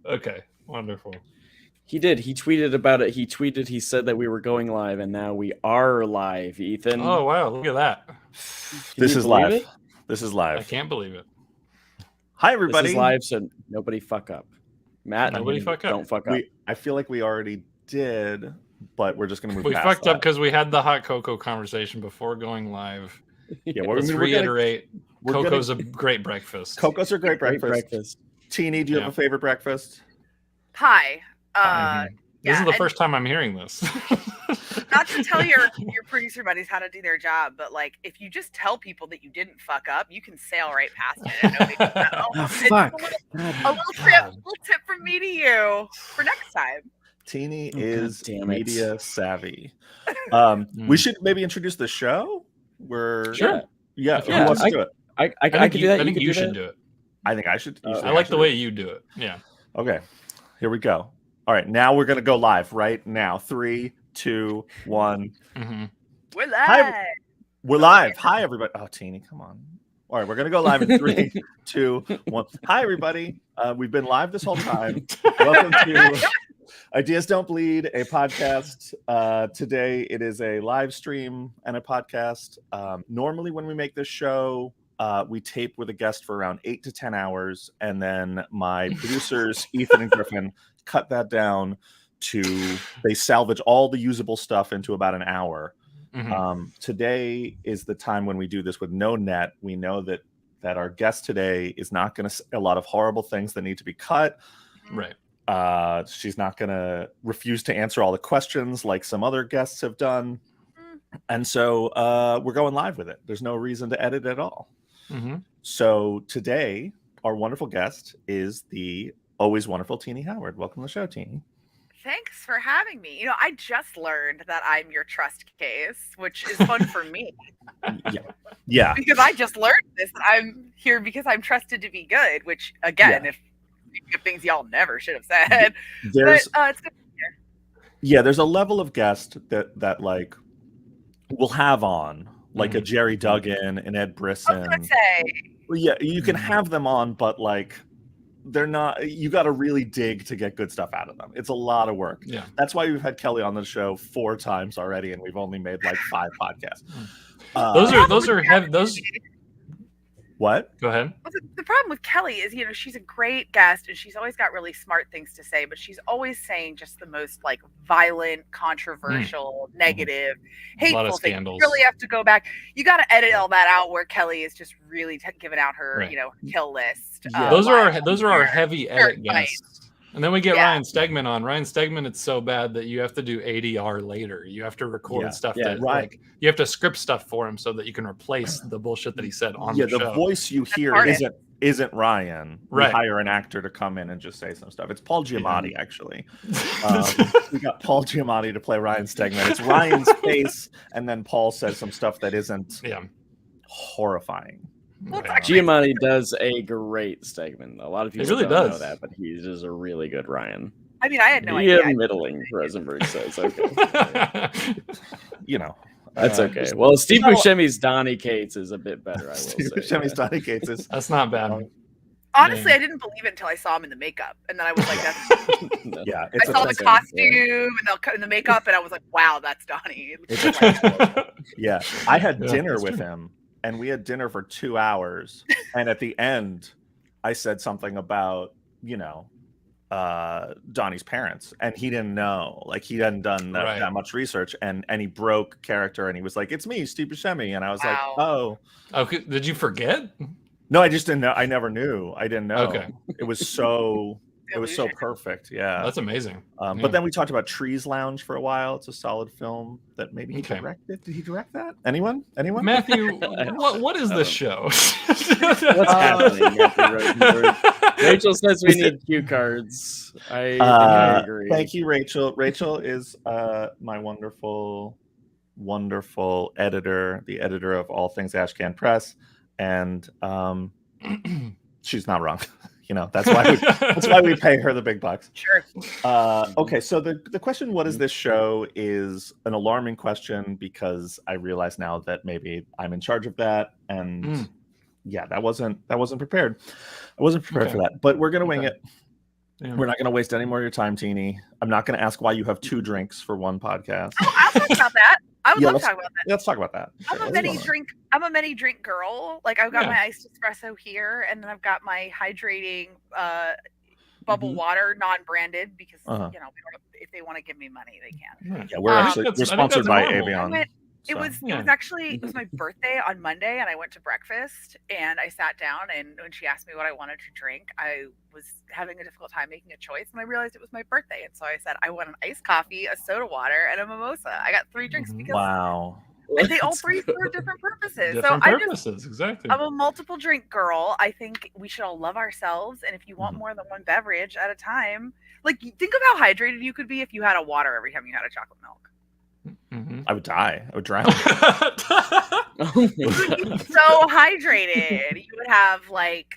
Okay, wonderful. He did. He tweeted about it. He said that we were going live, and now we are live, Ethan. Oh, wow. Look at that. This is live. This is live. I can't believe it. Hi, everybody. This is live, so nobody fuck up. Matt, Nobody fuck up. Don't fuck up. I feel like we already did, but we're just going to move We past fucked that. up because we had the hot cocoa conversation before going live. Yeah, Let's reiterate. Cocoa's a great breakfast. Cocoa's a great breakfast. Tini, do you have a favorite breakfast? Hi. This is the first time I'm hearing this. Not to tell your producer buddies how to do their job, but like if you just tell people that you didn't fuck up, you can sail right past it. And nobody can know. Oh, fuck. A little tip from me to you for next time. Tini is media savvy. Mm. We should maybe introduce the show. Sure. Yeah. Who wants to do it? I can do that. I think you should do it. I think I should. I like the way you do it. Yeah. Okay. Here we go. All right. Now we're going to go live right now. 3, 2, 1. Mm-hmm. We're live. We're live. Hi, everybody. Oh, Tini, come on. All right. We're going to go live in 3, 2, 1. Hi, everybody. We've been live this whole time. Welcome to Ideas Don't Bleed, a podcast. Today, it is a live stream and a podcast. Normally, when we make this show, we tape with a guest for around 8 to 10 hours. And then my producers, Ethan and Griffin, cut that down to, they salvage all the usable stuff into about an hour. Mm-hmm. Today is the time when we do this with no net. We know that our guest today is not going to say a lot of horrible things that need to be cut. Right. She's not going to refuse to answer all the questions like some other guests have done. And so we're going live with it. There's no reason to edit at all. Mm-hmm. So today, our wonderful guest is the always wonderful Tini Howard. Welcome to the show, Tini. Thanks for having me. You know, I just learned that I'm your trust case, which is fun for me. Yeah. Because I just learned this. I'm here because I'm trusted to be good, which, again, if things y'all never should have said. There's, but it's good to be here. Yeah, there's a level of guest that like we'll have on, like a Jerry Duggan and Ed Brisson. I was gonna say. Well, yeah, you can have them on, but like they're not. You got to really dig to get good stuff out of them. It's a lot of work. Yeah, that's why we've had Kelly on the show 4 times already, and we've only made like 5 podcasts. Those are heavy. Those. What? Go ahead. Well, the problem with Kelly is, you know, she's a great guest and she's always got really smart things to say, but she's always saying just the most like violent, controversial, negative, hateful things. You really have to go back. You got to edit all that out where Kelly is just really giving out her, you know, kill list. Yeah. Those are our heavy edit guests. And then we get Ryan Stegman on. Ryan Stegman, it's so bad that you have to do ADR later. You have to record stuff that like you have to script stuff for him so that you can replace the bullshit that he said on the show. The voice you hear isn't Ryan. Right. We hire an actor to come in and just say some stuff. It's Paul Giamatti, actually. We got Paul Giamatti to play Ryan Stegman. It's Ryan's face, and then Paul says some stuff that isn't horrifying. Well, Giamatti does a great Stegman. A lot of people really don't know that, but he is a really good Ryan. I mean, I had no idea. Middling, Rosenberg says. Okay. You know. That's okay. Well, Steve Buscemi's Donny Cates is a bit better, I will say. Steve Buscemi's Donny Cates is... That's not bad. Honestly, I didn't believe it until I saw him in the makeup. And then I was like, that's... I saw the costume and the makeup, and I was like, wow, that's Donnie. Yeah. I had dinner with him. And we had dinner for 2 hours. And at the end, I said something about, you know, Donnie's parents. And he didn't know. Like, he hadn't done that much research. And he broke character. And he was like, it's me, Steve Buscemi. And I was like, oh. Okay. Did you forget? No, I just didn't know. I never knew. I didn't know. Okay. It was so... It was so perfect, yeah. That's amazing. But then we talked about Trees Lounge for a while. It's a solid film that maybe he directed. Did he direct that? Anyone? Matthew, what is this show? What's happening, Matthew Rosenberg? Rachel says we need cue cards. I agree. Thank you, Rachel. Rachel is my wonderful, wonderful editor, the editor of all things Ashcan Press, and she's not wrong. You know, that's why we pay her the big bucks. Sure. Okay, so the question, what is this show, is an alarming question because I realize now that maybe I'm in charge of that, and that wasn't prepared. I wasn't prepared for that, but we're gonna wing it. Yeah. We're not going to waste any more of your time, Tini. I'm not going to ask why you have 2 drinks for one podcast. Oh, I'll talk about that. I would love to talk about that. Let's talk about that. I'm a many drink girl. Like I've got my iced espresso here, and then I've got my hydrating bubble water, non-branded, because if they want to give me money, they can. Yeah, we're sponsored by Avion. It was my birthday on Monday, and I went to breakfast and I sat down, and when she asked me what I wanted to drink, I was having a difficult time making a choice, and I realized it was my birthday, and so I said I want an iced coffee, a soda water, and a mimosa. I got 3 drinks because they all 3 serve different purposes. Exactly. I'm a multiple drink girl. I think we should all love ourselves, and if you want more than one beverage at a time, like think of how hydrated you could be if you had a water every time you had a chocolate milk. I would die. I would drown. You would be so hydrated. You would have like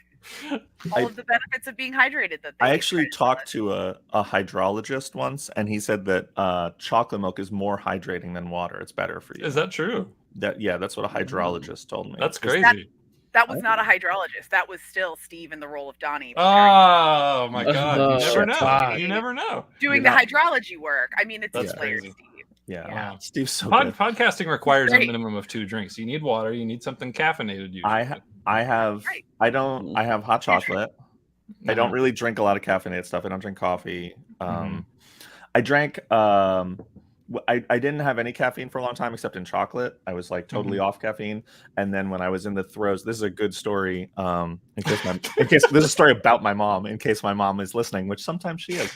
all of the benefits of being hydrated. I actually talked to a hydrologist once, and he said that chocolate milk is more hydrating than water. It's better for you. Is that true? That's what a hydrologist told me. That's crazy. That was not a hydrologist. That was still Steve in the role of Donnie. Oh my God! You never know. You never know. Doing the hydrology work. I mean, it's a player, Steve. Yeah. Steve's so good. Podcasting requires a minimum of 2 drinks. You need water. You need something caffeinated. Usually. I have hot chocolate. I don't really drink a lot of caffeinated stuff. I don't drink coffee. I drank. I didn't have any caffeine for a long time except in chocolate. I was like totally off caffeine. And then when I was in the throes, this is a good story. In case this is a story about my mom. In case my mom is listening, which sometimes she is.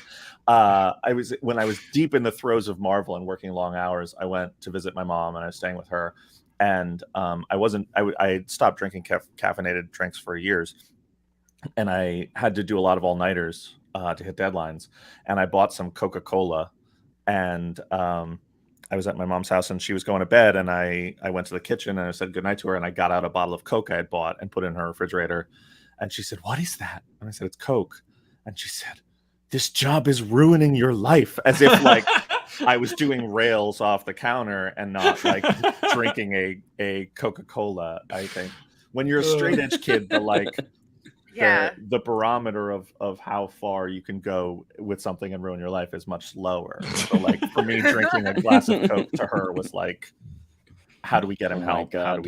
When I was deep in the throes of Marvel and working long hours, I went to visit my mom and I was staying with her. And I had stopped drinking caffeinated drinks for years, and I had to do a lot of all-nighters to hit deadlines. And I bought some Coca-Cola, and I was at my mom's house and she was going to bed, and I went to the kitchen and I said goodnight to her, and I got out a bottle of Coke I had bought and put it in her refrigerator. And she said, "What is that?" And I said, "It's Coke." And she said, "This job is ruining your life," as if like I was doing rails off the counter and not like drinking a Coca-Cola. I think when you're a straight edge kid, the barometer of how far you can go with something and ruin your life is much lower. So like for me, drinking a glass of Coke to her was like, how do we get him help? How do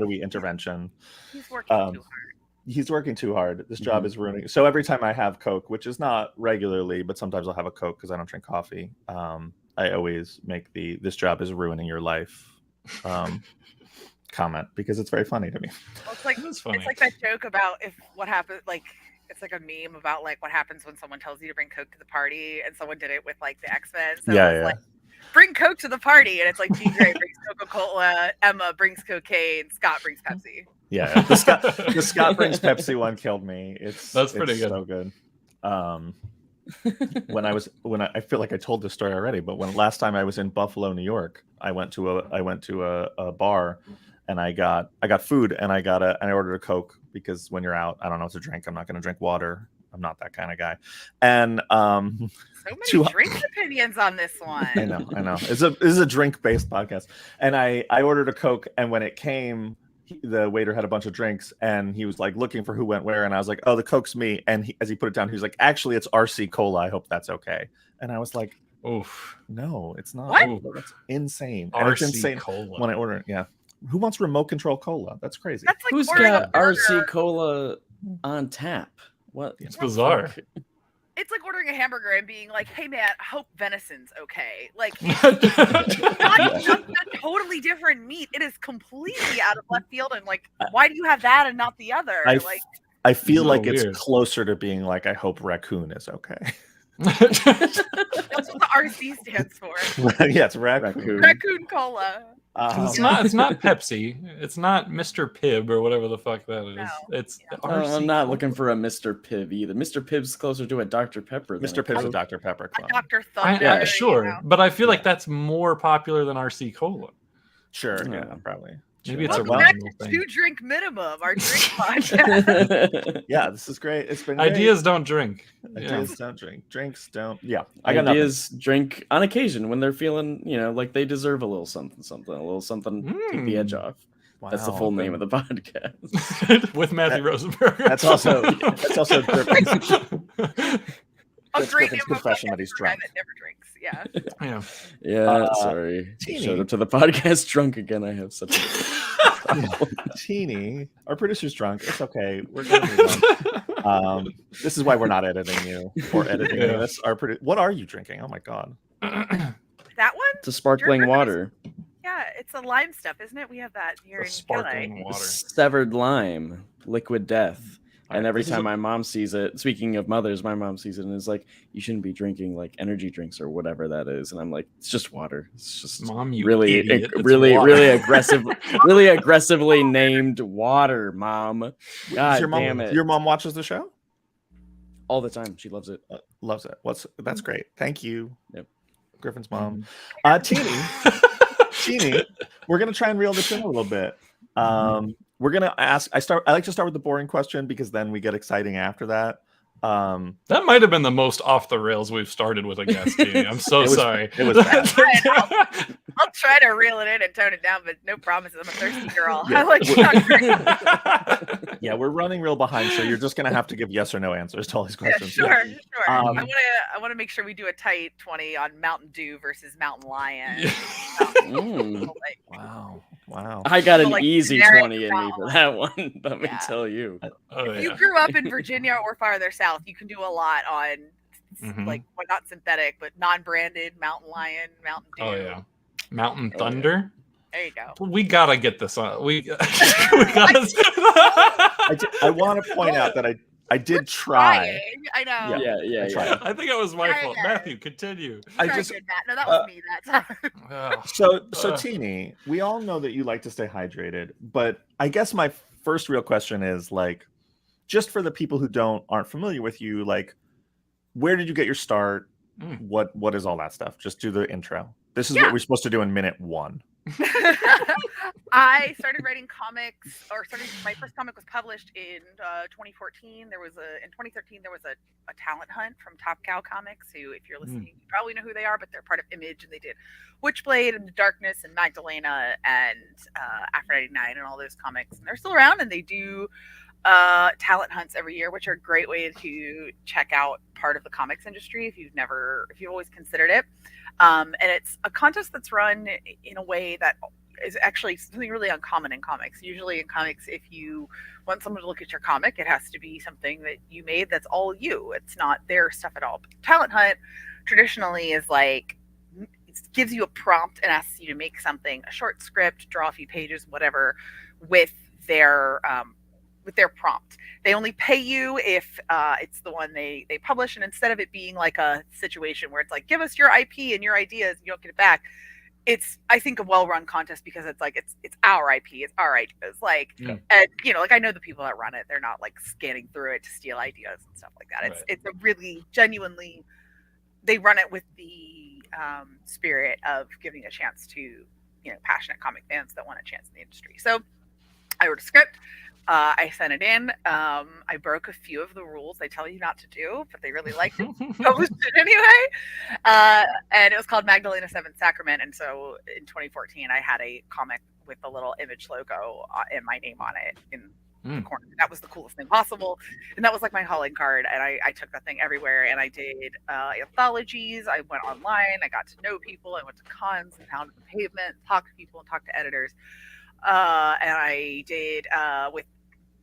we intervention? He's working too hard. He's working too hard. This job is ruining. So every time I have Coke, which is not regularly, but sometimes I'll have a Coke because I don't drink coffee. I always make this job is ruining your life comment because it's very funny to me. Well, it's like that joke about what happened. Like it's like a meme about like what happens when someone tells you to bring Coke to the party, and someone did it with like the X-Men. So like, bring Coke to the party, and it's like Jean Grey brings Coca-Cola, Emma brings cocaine, Scott brings Pepsi. Yeah, the Scott brings Pepsi one killed me. That's pretty good. So good. When I feel like I told this story already, but last time I was in Buffalo, New York, I went to a bar, and I got food, and I ordered a Coke because when you're out, I don't know what to drink. I'm not going to drink water. I'm not that kind of guy. And so many drink opinions on this one. I know. This is a drink based podcast, and I ordered a Coke, and when it came, the waiter had a bunch of drinks, and he was like looking for who went where, and I was like, "Oh, the Coke's me." And as he put it down, he was like, "Actually, it's RC Cola. I hope that's okay." And I was like, "Oof, no, it's not. What? That's insane. RC it's insane Cola. When I order it, yeah. Who wants remote control cola? That's crazy. That's like who's got RC Cola on tap? What? It's bizarre. It's like ordering a hamburger and being like, "Hey man, I hope venison's okay." Like, it's not just a totally different meat. It is completely out of left field. And like, why do you have that and not the other? I feel like it's closer to being like, "I hope raccoon is okay." That's what the RC stands for. Yeah, it's raccoon. Raccoon Cola. It's not Pepsi. It's not Mr. Pibb or whatever the fuck that is. No. It's RC I'm not looking for a Mr. Pibb either. Mr. Pibb's closer to a Dr. Pepper. Mr. Pibb's a Dr. Pepper clone. Dr. Thunder. Yeah, sure. But I feel like that's more popular than RC Cola. Sure, yeah, probably. Maybe it's Welcome back to 2 drink minimum, our drink podcast. Yeah, this is great. It's been Ideas don't drink. Ideas don't drink. Drinks don't. Yeah, Ideas drink on occasion when they're feeling, like they deserve a little something, take the edge off. Wow. That's the full name of the podcast. With Matthew Rosenberg. That's also Griffin. That's Griffin's confession that he's drunk. That never drinks. Yeah. Sorry. Showed up to the podcast drunk again. I have such a Teeny, our producer's drunk. It's okay. We're gonna move on. This is why we're not editing you or editing this. What are you drinking? Oh my god. That one? It's a sparkling water. Yeah, it's a lime stuff, isn't it? We have that here in sparkling water. Severed lime, liquid death. And every time my mom sees it, speaking of mothers, my mom sees it and is like, "You shouldn't be drinking like energy drinks or whatever that is." And I'm like, "It's just water. It's just Mom, you really, idiot. really aggressive, really aggressively named water, Mom." God damn it! Your mom watches the show all the time. She loves it. Loves it. That's great. Thank you. Yep. Griffin's mom. Teeny, we're gonna try and reel this in a little bit. We're gonna ask. I like to start with the boring question because then we get exciting after that. That might have been the most off the rails we've started with a guest team. I'm so sorry. It was bad. I'll try to reel it in and tone it down, but no promises. I'm a thirsty girl. I like to Yeah, we're running real behind, so you're just gonna have to give yes or no answers to all these questions. Sure. I want to make sure we do a tight 20 on Mountain Dew versus Mountain Lion. Wow. I got an easy 20 in me for that one. Let me tell you. If you grew up in Virginia or farther south, you can do a lot on like not synthetic, but non-branded Mountain Lion, Mountain Dew. Oh yeah. Mountain Thunder. There you go. We gotta get this on. We gotta. I want to point out that I did try. I know. Yeah. I think it was my fault. Matthew, continue. No, that was me that time. So Teeny, we all know that you like to stay hydrated, but I guess my first real question is like, just for the people who aren't familiar with you, like, where did you get your start? What is all that stuff? Just do the intro. This is what we're supposed to do in minute 1. I started writing comics, my first comic was published in 2014. In 2013 there was a talent hunt from Top Cow Comics, who, if you're listening, you probably know who they are, but they're part of Image, and they did Witchblade and The Darkness and Magdalena and Aphrodite 99 and all those comics, and they're still around, and they do talent hunts every year, which are a great way to check out part of the comics industry if you've always considered it. And it's a contest that's run in a way that is actually something really uncommon in comics. Usually in comics, if you want someone to look at your comic, it has to be something that you made that's all you. It's not their stuff at all. But talent hunt traditionally is like, it gives you a prompt and asks you to make something, a short script, draw a few pages, whatever, with their prompt. They only pay you if it's the one they publish, and instead of it being like a situation where it's like, give us your IP and your ideas, you don't get it back, it's, I think, a well-run contest because it's like it's our IP, it's our ideas, like, and like, I know the people that run it, they're not like scanning through it to steal ideas and stuff like that. It's a really genuinely, they run it with the spirit of giving a chance to passionate comic fans that want a chance in the industry. So I wrote a script. I sent it in. I broke a few of the rules they tell you not to do, but they really liked it. Published it anyway. And it was called Magdalena 7th Sacrament. And so in 2014, I had a comic with a little Image logo and my name on it in the corner. That was the coolest thing possible. And that was like my calling card. And I took that thing everywhere. And I did anthologies. I went online. I got to know people. I went to cons and pounded the pavement, talked to people and talked to editors. And I did with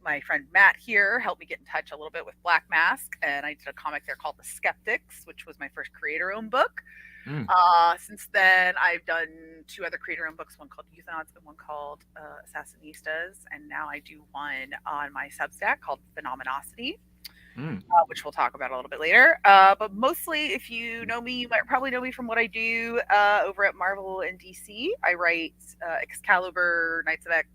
my friend Matt here, helped me get in touch a little bit with Black Mask, and I did a comic there called The Skeptics, which was my first creator-owned book. Since then, I've done 2 other creator-owned books, one called Euthanauts and one called Assassinistas, and now I do one on my Substack called Phenomenosity, which we'll talk about a little bit later. But mostly, if you know me, you might probably know me from what I do over at Marvel and DC. I write Excalibur, Knights of X,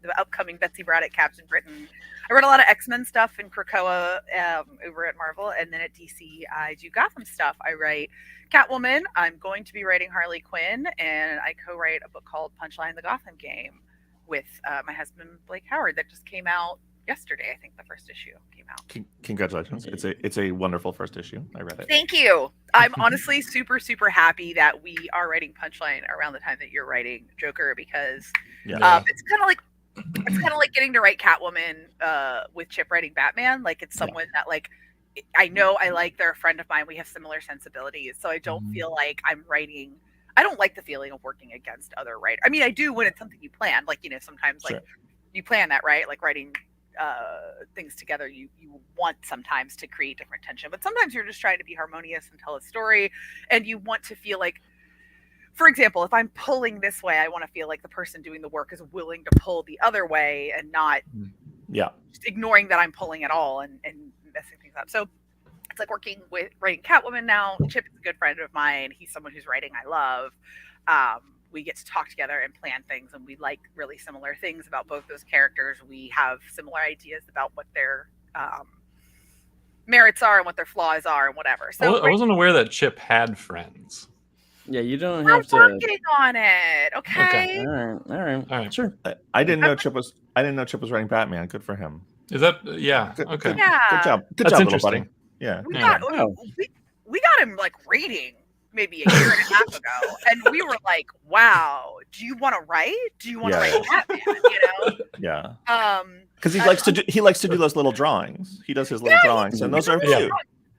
the upcoming Betsy Braddock, Captain Britain. I wrote a lot of X-Men stuff in Krakoa over at Marvel, and then at DC, I do Gotham stuff. I write Catwoman. I'm going to be writing Harley Quinn, and I co-write a book called Punchline: The Gotham Game with my husband Blake Howard that just came out yesterday. I think the first issue came out. Congratulations! It's a wonderful first issue. I read it. Thank you. I'm honestly super happy that we are writing Punchline around the time that you're writing Joker, because it's kind of like getting to write Catwoman with Chip writing Batman. Like, it's someone that like I know they're a friend of mine. We have similar sensibilities. So I don't feel like I'm writing. I don't like the feeling of working against other writers. I mean, I do when it's something you plan. Like, sometimes like you plan that, right? Like writing things together, you want sometimes to create different tension. But sometimes you're just trying to be harmonious and tell a story. And you want to feel like, for example, if I'm pulling this way, I want to feel like the person doing the work is willing to pull the other way and not just ignoring that I'm pulling at all and messing things up. So it's like writing Catwoman now. Chip is a good friend of mine. He's someone who's writing I love. We get to talk together and plan things, and we like really similar things about both those characters. We have similar ideas about what their merits are and what their flaws are and whatever. So I wasn't aware that Chip had friends. Yeah, you don't have to. I'm working on it. Okay. All right. Sure. I didn't know Chip was writing Batman. Good for him. Is that okay? Yeah. Good job. Good That's job, interesting. little buddy. Yeah. We got him like reading maybe a year and a half ago, and we were like, "Wow, do you want to write? Do you want to write Batman?" Yeah. Because he likes to do those little drawings. He does his little drawings, and those are cute.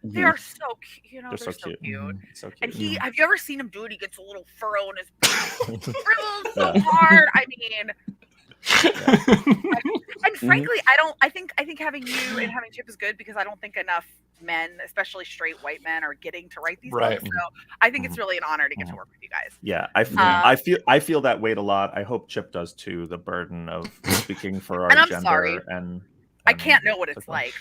They are so cute. They're so cute. So cute. And have you ever seen him do it? He gets a little furrow in his back. So hard. I mean, and frankly, I think having you and having Chip is good because I don't think enough men, especially straight white men, are getting to write these books. So I think it's really an honor to get to work with you guys. Yeah, I feel that weight a lot. I hope Chip does too. The burden of speaking for our and gender. I'm sorry. And I can't know what it's like.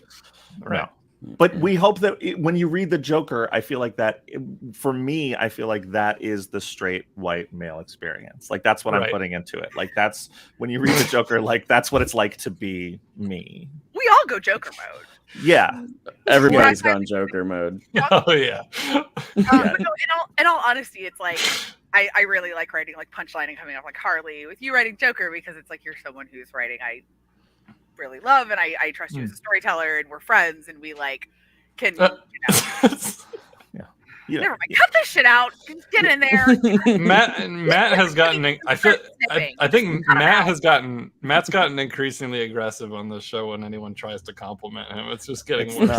Right. No. But we hope that when you read the Joker, I feel like that, for me, I feel like that is the straight white male experience. Like that's what I'm putting into it. Like that's when you read the Joker, like that's what it's like to be me. We all go Joker mode. Yeah. Everybody's gone Joker mode. Oh yeah. But no, in all honesty, it's like I really like writing like Punchline and coming off like Harley with you writing Joker because it's like you're someone who's writing really love and I trust you as a storyteller and we're friends and we like can never mind. Cut this shit out. Get in there. Matt has gotten. I think Matt's gotten increasingly aggressive on this show when anyone tries to compliment him. It's just getting worse.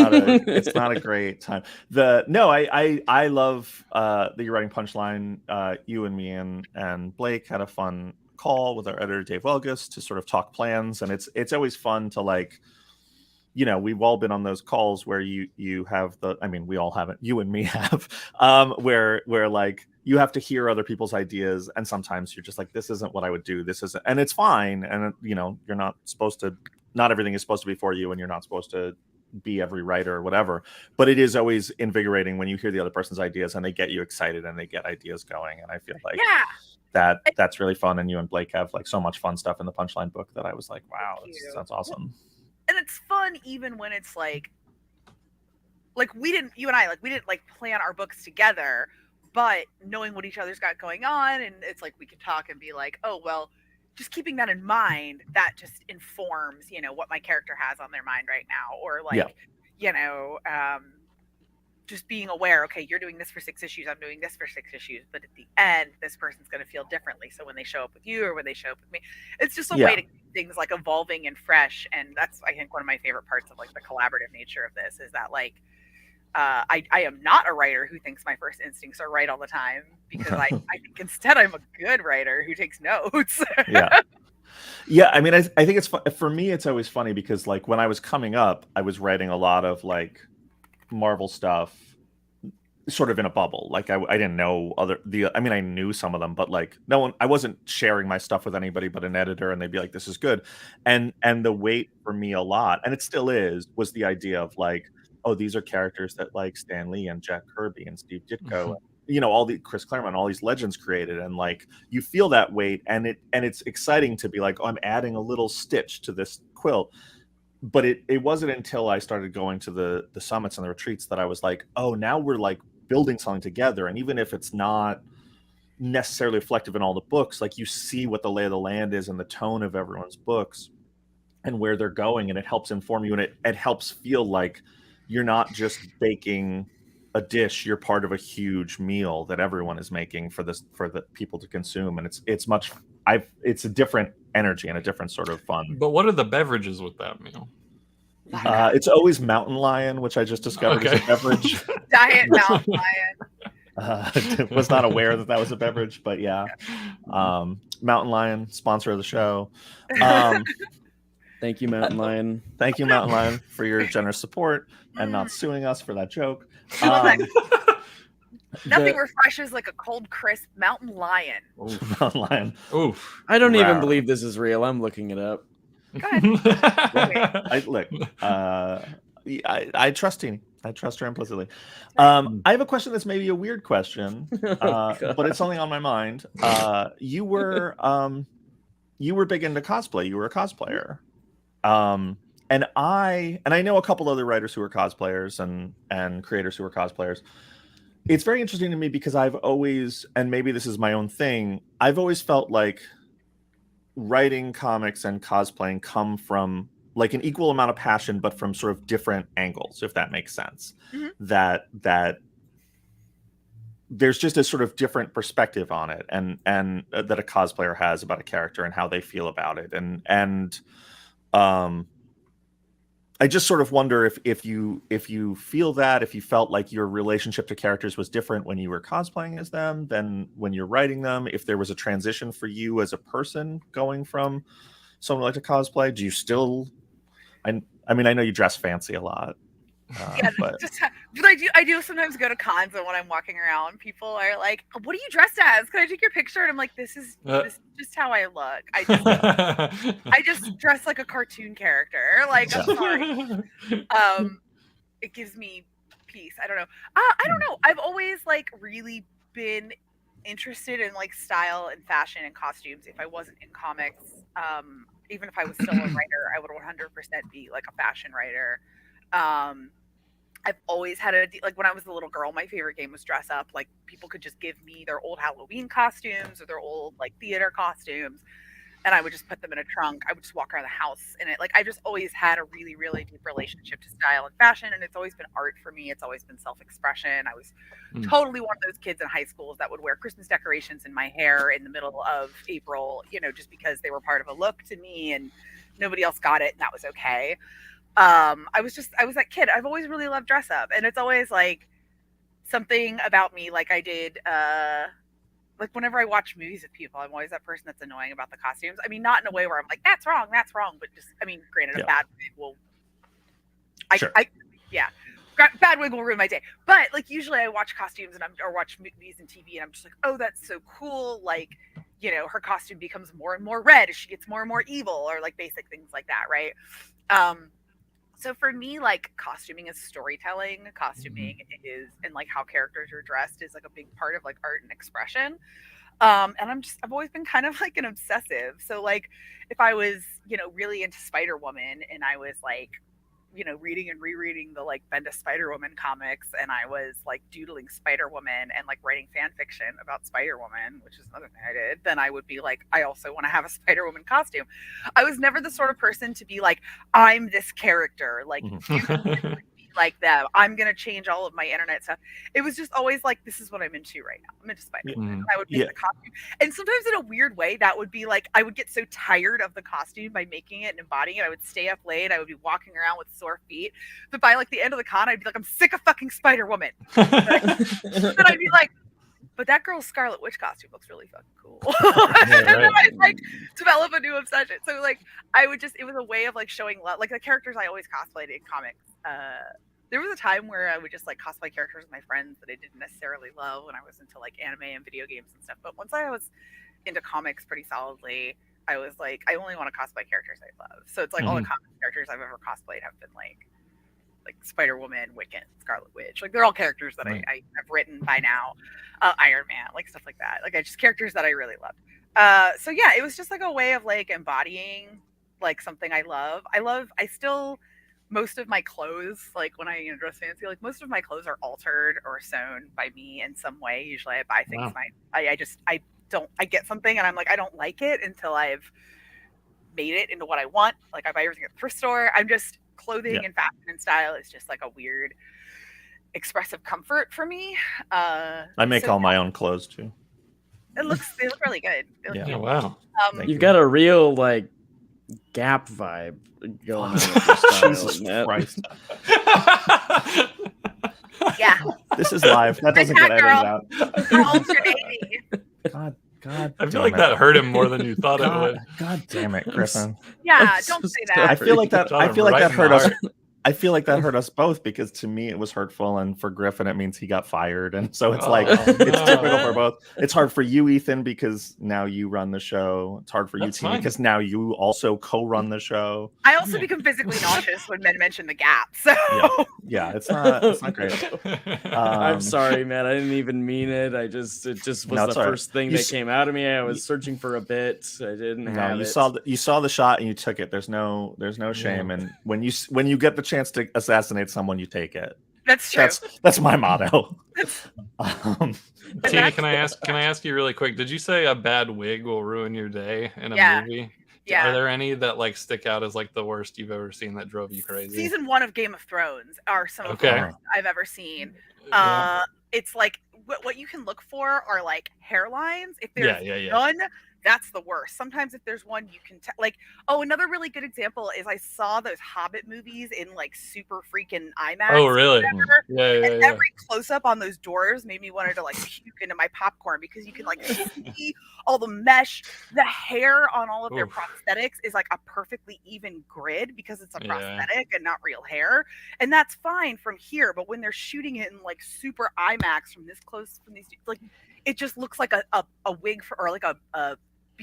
It's not a great time. I love that you're writing Punchline. You and me and Blake had a fun call with our editor Dave Welgus to sort of talk plans, and it's always fun to like. We've all been on those calls where you have we all haven't, you and me have, where like you have to hear other people's ideas. And sometimes you're just like, this isn't what I would do. This isn't, and it's fine. And you're not supposed to, not everything is supposed to be for you and you're not supposed to be every writer or whatever, but it is always invigorating when you hear the other person's ideas and they get you excited and they get ideas going. And I feel like that's really fun. And you and Blake have like so much fun stuff in the Punchline book that I was like, wow, that's awesome. And it's fun even when it's like you and I didn't like plan our books together, but knowing what each other's got going on, and it's like we can talk and be like, oh well, just keeping that in mind, that just informs what my character has on their mind right now, or like just being aware, okay, you're doing this for 6 issues, I'm doing this for 6 issues, but at the end, this person's going to feel differently. So when they show up with you or when they show up with me, it's just a way to keep things like evolving and fresh. And that's, I think, one of my favorite parts of like the collaborative nature of this is that like, I am not a writer who thinks my first instincts are right all the time, because I think instead I'm a good writer who takes notes. Yeah. I mean, I think it's for me, it's always funny because like when I was coming up, I was writing a lot of like Marvel stuff sort of in a bubble. Like I didn't know I knew some of them, but like I wasn't sharing my stuff with anybody but an editor, and they'd be like, this is good. And the weight for me a lot, and it still is, was the idea of like, oh, these are characters that like Stan Lee and Jack Kirby and Steve Ditko, all the Chris Claremont, all these legends created, and like you feel that weight, and it's exciting to be like, oh, I'm adding a little stitch to this quilt. But it wasn't until I started going to the summits and the retreats that I was like, oh, now we're like building something together. And even if it's not necessarily reflective in all the books, like you see what the lay of the land is and the tone of everyone's books and where they're going. And it helps inform you, and it helps feel like you're not just baking a dish, you're part of a huge meal that everyone is making for the people to consume. And it's a different energy and a different sort of fun. But what are the beverages with that meal? It's always Mountain Lion, which I just discovered is a beverage. Diet Mountain Lion. Was not aware that was a beverage, but yeah. Mountain Lion, sponsor of the show. Thank you, Mountain Lion. Thank you, Mountain Lion, for your generous support and not suing us for that joke. Nothing refreshes like a cold, crisp Mountain Lion. Mountain Lion. Oof. I don't even believe this is real. I'm looking it up. Go ahead. I trust Tini. I trust her implicitly. I have a question that's maybe a weird question, but it's something on my mind. You were big into cosplay. You were a cosplayer. And I know a couple other writers who are cosplayers and creators who are cosplayers. It's very interesting to me because I've always, and maybe this is my own thing, I've always felt like writing comics and cosplaying come from like an equal amount of passion, but from sort of different angles, if that makes sense. Mm-hmm. That there's just a sort of different perspective on it, and that a cosplayer has about a character and how they feel about it, and I just sort of wonder if you feel that, if you felt like your relationship to characters was different when you were cosplaying as them than when you're writing them, if there was a transition for you as a person going from someone like to cosplay. Do you still? I mean, I know you dress fancy a lot. But I do sometimes go to cons, and when I'm walking around, people are like, "What are you dressed as? Can I take your picture?" And I'm like, "This is just how I look. I just dress like a cartoon character. Like, I'm sorry. It gives me peace. I don't know. I don't know. I've always like really been interested in like style and fashion and costumes. If I wasn't in comics, even if I was still a writer, I would 100% be like a fashion writer. I've always had like when I was a little girl, my favorite game was dress up. Like people could just give me their old Halloween costumes or their old like theater costumes, and I would just put them in a trunk. I would just walk around the house in it. Like I just always had a really, really deep relationship to style and fashion, and it's always been art for me. It's always been self-expression. I was totally one of those kids in high school that would wear Christmas decorations in my hair in the middle of April, just because they were part of a look to me, and nobody else got it, and that was okay. I was that kid. I've always really loved dress up, and it's always like something about me. Like I did, like whenever I watch movies with people, I'm always that person that's annoying about the costumes. I mean, not in a way where I'm like, that's wrong, but just, I mean, granted, a bad wig will, bad wig will ruin my day. But like usually I watch costumes or watch movies and TV, and I'm just like, oh, that's so cool. Like, her costume becomes more and more red as she gets more and more evil, or like basic things like that, right? So for me, like costuming is storytelling. Costuming is, and like how characters are dressed is like a big part of like art and expression. And I've always been kind of like an obsessive. So like if I was, really into Spider-Woman, and I was like, reading and rereading the like Bendis Spider-Woman comics, and I was like doodling Spider-Woman and like writing fan fiction about Spider-Woman, which is another thing I did, then I would be like, I also want to have a Spider-Woman costume. I was never the sort of person to be like, I'm this character, like you like them, I'm gonna change all of my internet stuff. It was just always like, this is what I'm into right now. I'm into Spider-Woman. I would make the costume, and sometimes in a weird way that would be like, I would get so tired of the costume by making it and embodying it, I would stay up late, I would be walking around with sore feet, but by like the end of the con I'd be like, I'm sick of fucking Spider-Woman. Then I'd be like, but that girl's Scarlet Witch costume looks really fucking cool. And then I'd like develop a new obsession. So like I would just, it was a way of like showing love. Like the characters I always cosplayed in comics. There was a time where I would just like cosplay characters with my friends that I didn't necessarily love when I was into like anime and video games and stuff. But once I was into comics pretty solidly, I was like, I only want to cosplay characters I love. So it's like all the comic characters I've ever cosplayed have been like Spider-Woman, Wiccan, Scarlet Witch. Like they're all characters that I have written by now. Iron Man, like stuff like that. Like I just characters that I really loved. So yeah, it was just like a way of like embodying like something I love. I still, most of my clothes, like when I dress fancy, like most of my clothes are altered or sewn by me in some way. Usually I buy things. Wow. I get something and I'm like, I don't like it until I've made it into what I want. Like I buy everything at the thrift store. I'm just, clothing and fashion and style is just like a weird expressive comfort for me. I make all my own clothes too. They look really good. Wow. You've got a real like Gap vibe going on with your style. Jesus Christ. Yeah. This is live. That doesn't get edited out. God. I feel like that hurt him more than you thought it would. God damn it, Griffin. Yeah, don't say that. I feel like that hurt us. I feel like that hurt us both because to me it was hurtful, and for Griffin it means he got fired, and so it's it's typical for both. It's hard for you, Ethan, because now you run the show. It's hard for you, Tina, because now you also co-run the show. I also become physically nauseous when men mention the Gap. So yeah, it's not great. I'm sorry, man. I didn't even mean it. It just was the first thing that came out of me. I was searching for a bit. I didn't have it. You saw the shot and you took it. There's no shame, and when you get the chance to assassinate someone, you take it. That's true. That's my motto. Tina, can I ask you really quick? Did you say a bad wig will ruin your day in a movie? Yeah. Are there any that like stick out as like the worst you've ever seen that drove you crazy? Season 1 of Game of Thrones are some of the worst I've ever seen. It's like what you can look for are like hairlines. If there's none, that's the worst. Sometimes if there's one, you can another really good example is I saw those Hobbit movies in like super freaking IMAX. Oh, really? And every close up on those doors made me want to like puke into my popcorn because you can like see all the mesh. The hair on all of their prosthetics is like a perfectly even grid because it's a prosthetic and not real hair. And that's fine from here, but when they're shooting it in like super IMAX from this close, from these like it just looks like a wig or like a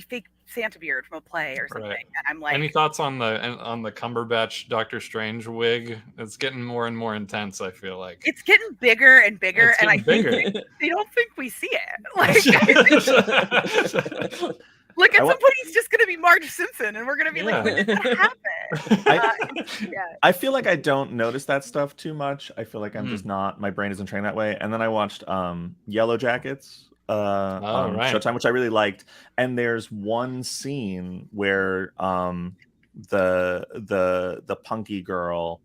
fake Santa beard from a play or something. And I'm like, any thoughts on the Cumberbatch Doctor Strange wig? It's getting more and more intense. I feel like it's getting bigger and bigger, and I think they don't think we see it. Like at some point, he's just going to be Marge Simpson, and we're going to be like, when did that happen? I feel like I don't notice that stuff too much. I feel like I'm just not. My brain isn't trained that way. And then I watched Yellow Jackets. Showtime, which I really liked, and there's one scene where the punky girl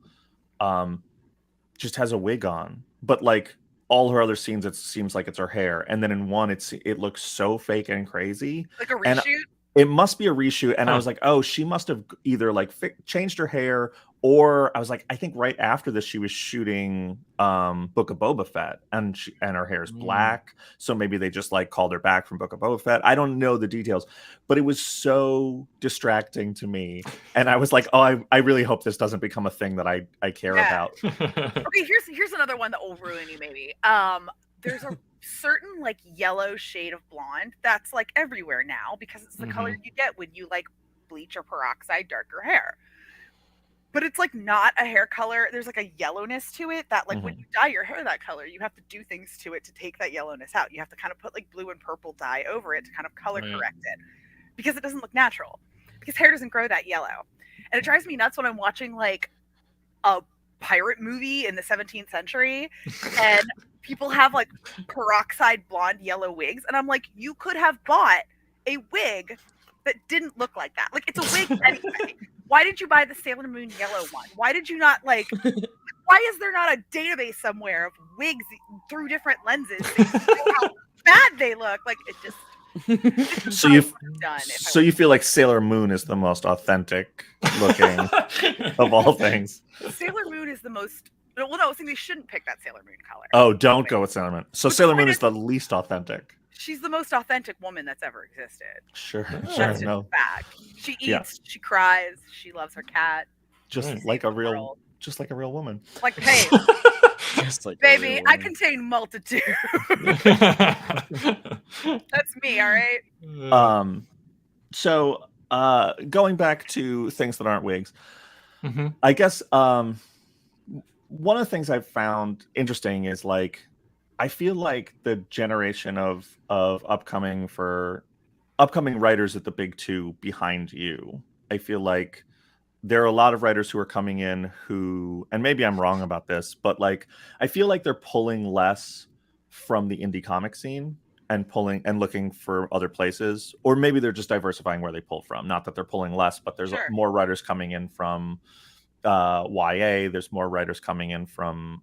just has a wig on, but like all her other scenes it seems like it's her hair, and then in one it looks so fake and crazy, like a reshoot. It must be a reshoot, and I was like, oh, she must have either like changed her hair, or I was like, I think right after this she was shooting Book of Boba Fett, and her hair is black, so maybe they just like called her back from Book of Boba Fett. I don't know the details, but it was so distracting to me, and I was like, oh, I really hope this doesn't become a thing that I care about. Okay, here's another one that will ruin you maybe. There's a certain like yellow shade of blonde that's like everywhere now because it's the color you get when you like bleach or peroxide darker hair, but it's like not a hair color. There's like a yellowness to it that like when you dye your hair that color, you have to do things to it to take that yellowness out. You have to kind of put like blue and purple dye over it to kind of color correct it because it doesn't look natural, because hair doesn't grow that yellow. And it drives me nuts when I'm watching like a pirate movie in the 17th century and people have like peroxide blonde yellow wigs, and I'm like, you could have bought a wig that didn't look like that. Like, it's a wig anyway. Why did you buy the Sailor Moon yellow one? Why did you not like why is there not a database somewhere of wigs through different lenses so you know how bad they look? Like, it just so you feel like Sailor Moon is the most authentic looking of all things. Sailor Moon is the most. Well, no, I think they shouldn't pick that Sailor Moon color. Oh, don't go with Sailor Moon. So Sailor Moon is the least authentic. She's the most authentic woman that's ever existed. Sure. That's just fact. She eats, she cries, she loves her cat. Just like a real woman. Like, hey, like baby, I contain multitude. That's me, all right? So going back to things that aren't wigs, I guess one of the things I've found interesting is like I feel like the generation of upcoming writers at the big two behind you, I feel like there are a lot of writers who are coming in who, and maybe I'm wrong about this, but like I feel like they're pulling less from the indie comic scene and looking for other places, or maybe they're just diversifying where they pull from. Not that they're pulling less, but there's more writers coming in from YA. There's more writers coming in from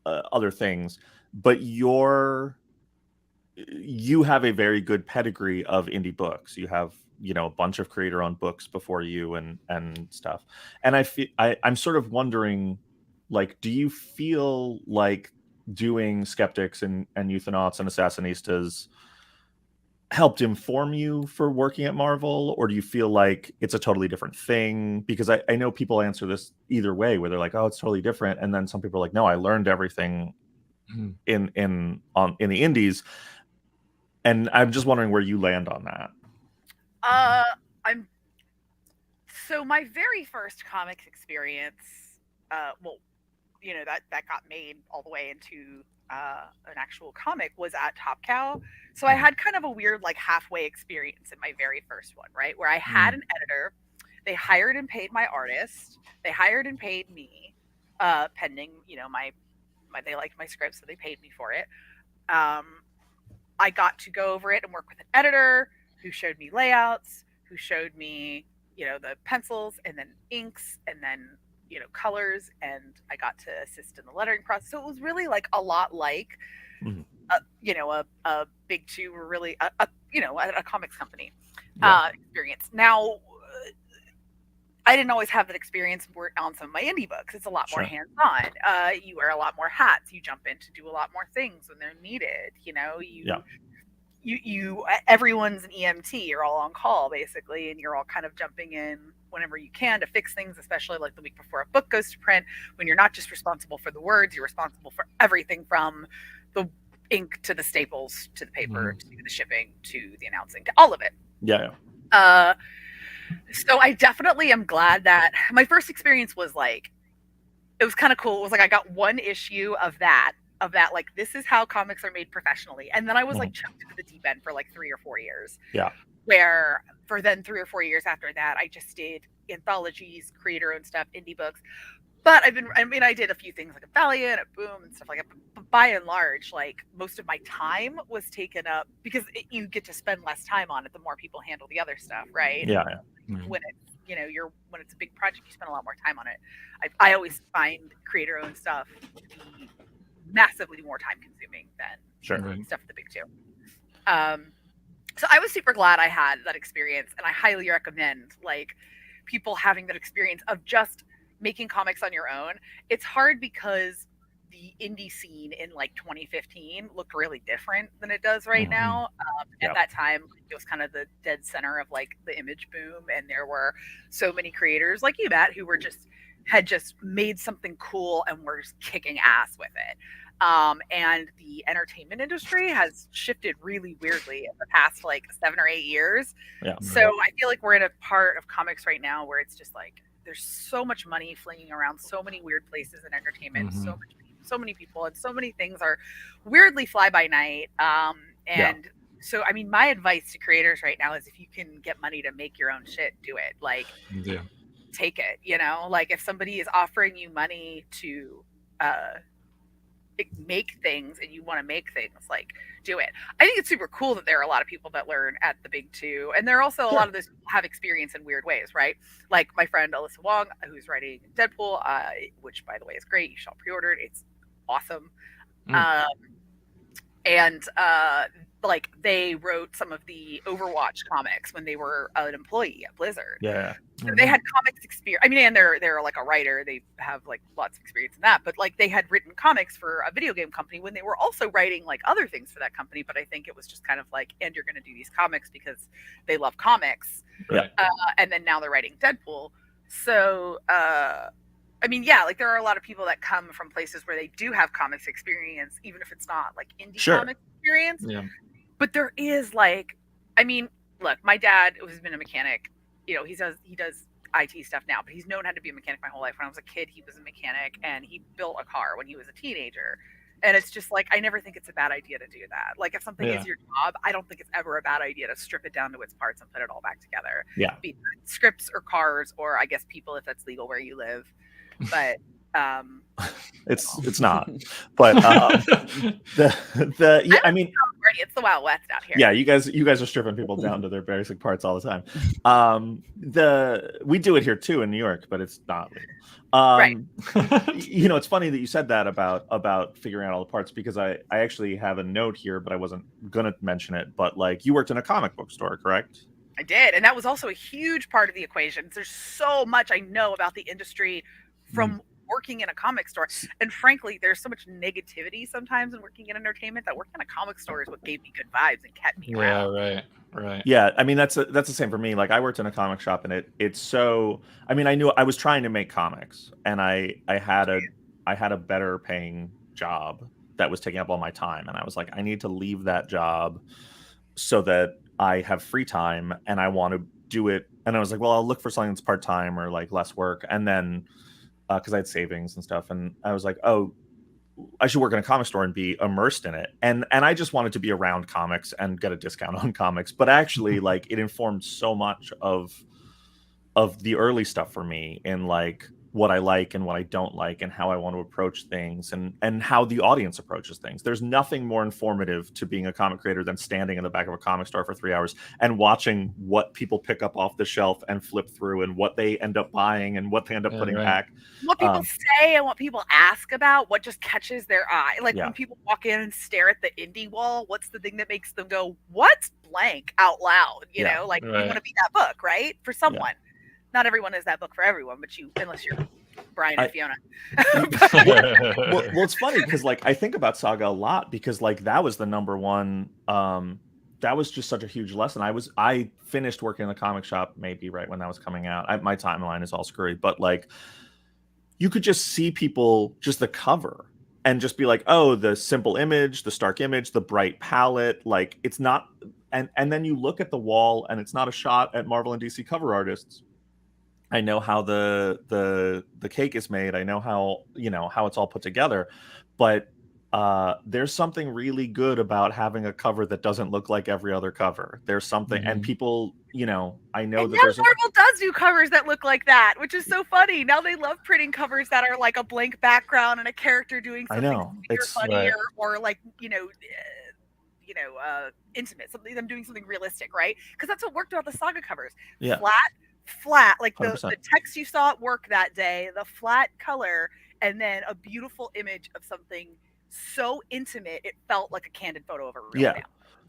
other things, but you have a very good pedigree of indie books. You have a bunch of creator-owned books before you and stuff. And I'm sort of wondering, like, do you feel like doing Skeptics and Euthanauts and Assassinistas helped inform you for working at Marvel, or do you feel like it's a totally different thing? Because I know people answer this either way, where they're like, oh, it's totally different, and then some people are like, no, I learned everything in the indies. And I'm just wondering where you land on that. So my very first comics experience, that got made all the way into an actual comic was at Top Cow. So I had kind of a weird, like, halfway experience in my very first one, right? Where I had an editor, they hired and paid my artist, they hired and paid me, pending, they liked my script, so they paid me for it. I got to go over it and work with an editor who showed me layouts, who showed me, the pencils and then inks and then, colors, and I got to assist in the lettering process. So it was really like a lot like, a Big Two, or really a comics company experience. Now, I didn't always have that experience on some of my indie books. It's a lot more hands-on. You wear a lot more hats. You jump in to do a lot more things when they're needed. Everyone's an EMT. You're all on call basically, and you're all kind of jumping in whenever you can to fix things, especially like the week before a book goes to print, when you're not just responsible for the words, you're responsible for everything from the ink to the staples to the paper to the shipping to the announcing to all of it. So I definitely am glad that my first experience was like, it was kind of cool. It was like I got one issue of that, like, this is how comics are made professionally. And then I was like chucked into the deep end for like 3 or 4 years. Where for then 3 or 4 years after that, I just did anthologies, creator-owned stuff, indie books. But I did a few things like a Valiant, a Boom, and stuff like that. But by and large, like, most of my time was taken up because you get to spend less time on it the more people handle the other stuff, right? When it's when it's a big project, you spend a lot more time on it. I always find creator-owned stuff to be massively more time consuming than stuff at the Big Two. So I was super glad I had that experience, and I highly recommend, like, people having that experience of just making comics on your own. It's hard because the indie scene in like 2015 looked really different than it does right now. At that time, it was kind of the dead center of like the image boom, and there were so many creators like you, Matt, who had just made something cool and were just kicking ass with it. And the entertainment industry has shifted really weirdly in the past like 7 or 8 years. So I feel like we're in a part of comics right now where it's just like there's so much money flinging around, so many weird places in entertainment, so many people, and so many things are weirdly fly by night. So I mean, my advice to creators right now is, if you can get money to make your own shit, do it. Like, take it. Like, if somebody is offering you money to make things and you want to make things, like, do it. I think it's super cool that there are a lot of people that learn at the Big Two, and there are also a lot of those people have experience in weird ways, right? Like my friend Alyssa Wong, who's writing Deadpool, which by the way is great. You should all pre-order it. It's awesome. Like, they wrote some of the Overwatch comics when they were an employee at Blizzard. So they had comics experience. I mean, and they're like a writer. They have like lots of experience in that. But like, they had written comics for a video game company when they were also writing like other things for that company. But I think it was just kind of like, and you're going to do these comics because they love comics. And then now they're writing Deadpool. So, I mean, like, there are a lot of people that come from places where they do have comics experience, even if it's not like indie comics experience. But there is, like, I mean, look, my dad has been a mechanic. He does IT stuff now, but he's known how to be a mechanic my whole life. When I was a kid, he was a mechanic, and he built a car when he was a teenager. And it's just like, I never think it's a bad idea to do that. Like, if something is your job, I don't think it's ever a bad idea to strip it down to its parts and put it all back together. Be it scripts or cars, or I guess people, if that's legal where you live. But it's not. But I mean, it's the Wild West out here. You guys are stripping people down to their basic parts all the time. We do it here too in New York, but it's not legal. It's funny that you said that about figuring out all the parts, because I actually have a note here, but I wasn't gonna mention it. But like, you worked in a comic book store, correct? I did. And that was also a huge part of the equation. There's so much I know about the industry from working in a comic store. And frankly, there's so much negativity sometimes in working in entertainment that working in a comic store is what gave me good vibes and kept me around. Right. Yeah, I mean that's the same for me. Like I worked in a comic shop, and it's so. I mean, I knew I was trying to make comics, and I had a better paying job that was taking up all my time, and I was like, I need to leave that job so that I have free time, and I want to do it. And I was like, well, I'll look for something that's part time or like less work, and then because I had savings and stuff, and I was like, oh, I should work in a comic store and be immersed in it. And I just wanted to be around comics and get a discount on comics. But actually, like, it informed so much of the early stuff for me in like what I like and what I don't like and how I want to approach things and how the audience approaches things. There's nothing more informative to being a comic creator than standing in the back of a comic store for 3 hours and watching what people pick up off the shelf and flip through and what they end up buying and what they end up putting back. What people say and what people ask about, what just catches their eye. Like when people walk in and stare at the indie wall, what's the thing that makes them go, what's blank out loud? You know, like you want to be that book, right? For someone. Not everyone is that book for everyone, but unless you're Brian and Fiona. well, it's funny because like I think about Saga a lot because like that was the number one. That was just such a huge lesson. I finished working in the comic shop maybe right when that was coming out. My timeline is all screwy, but like you could just see people just the cover and just be like, oh, the simple image, the stark image, the bright palette, like it's not. And then you look at the wall and it's not a shot at Marvel and DC cover artists. I know how the cake is made. I know how it's all put together, but there's something really good about having a cover that doesn't look like every other cover. There's something, and people, I know that there's Marvel does do covers that look like that, which is so funny. Now they love printing covers that are like a blank background and a character doing something funny or like intimate, them doing something realistic, right? Because that's what worked about the Saga covers. Flat, like the text you saw at work that day, the flat color, and then a beautiful image of something so intimate it felt like a candid photo of a real family.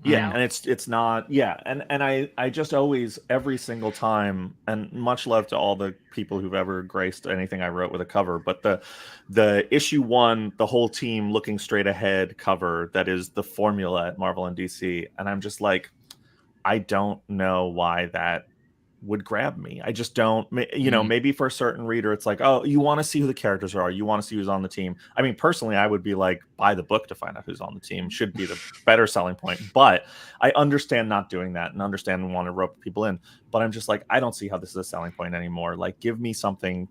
And it's not and I just always, every single time, and much love to all the people who've ever graced anything I wrote with a cover, but the issue 1, the whole team looking straight ahead cover, that is the formula at Marvel and DC, and I'm just like, I don't know why that would grab me. I just don't, maybe for a certain reader, it's like, oh, you want to see who the characters are. You want to see who's on the team. I mean, personally, I would be like, buy the book to find out who's on the team should be the better selling point. But I understand not doing that and understand and want to rope people in. But I'm just like, I don't see how this is a selling point anymore. Like, give me something,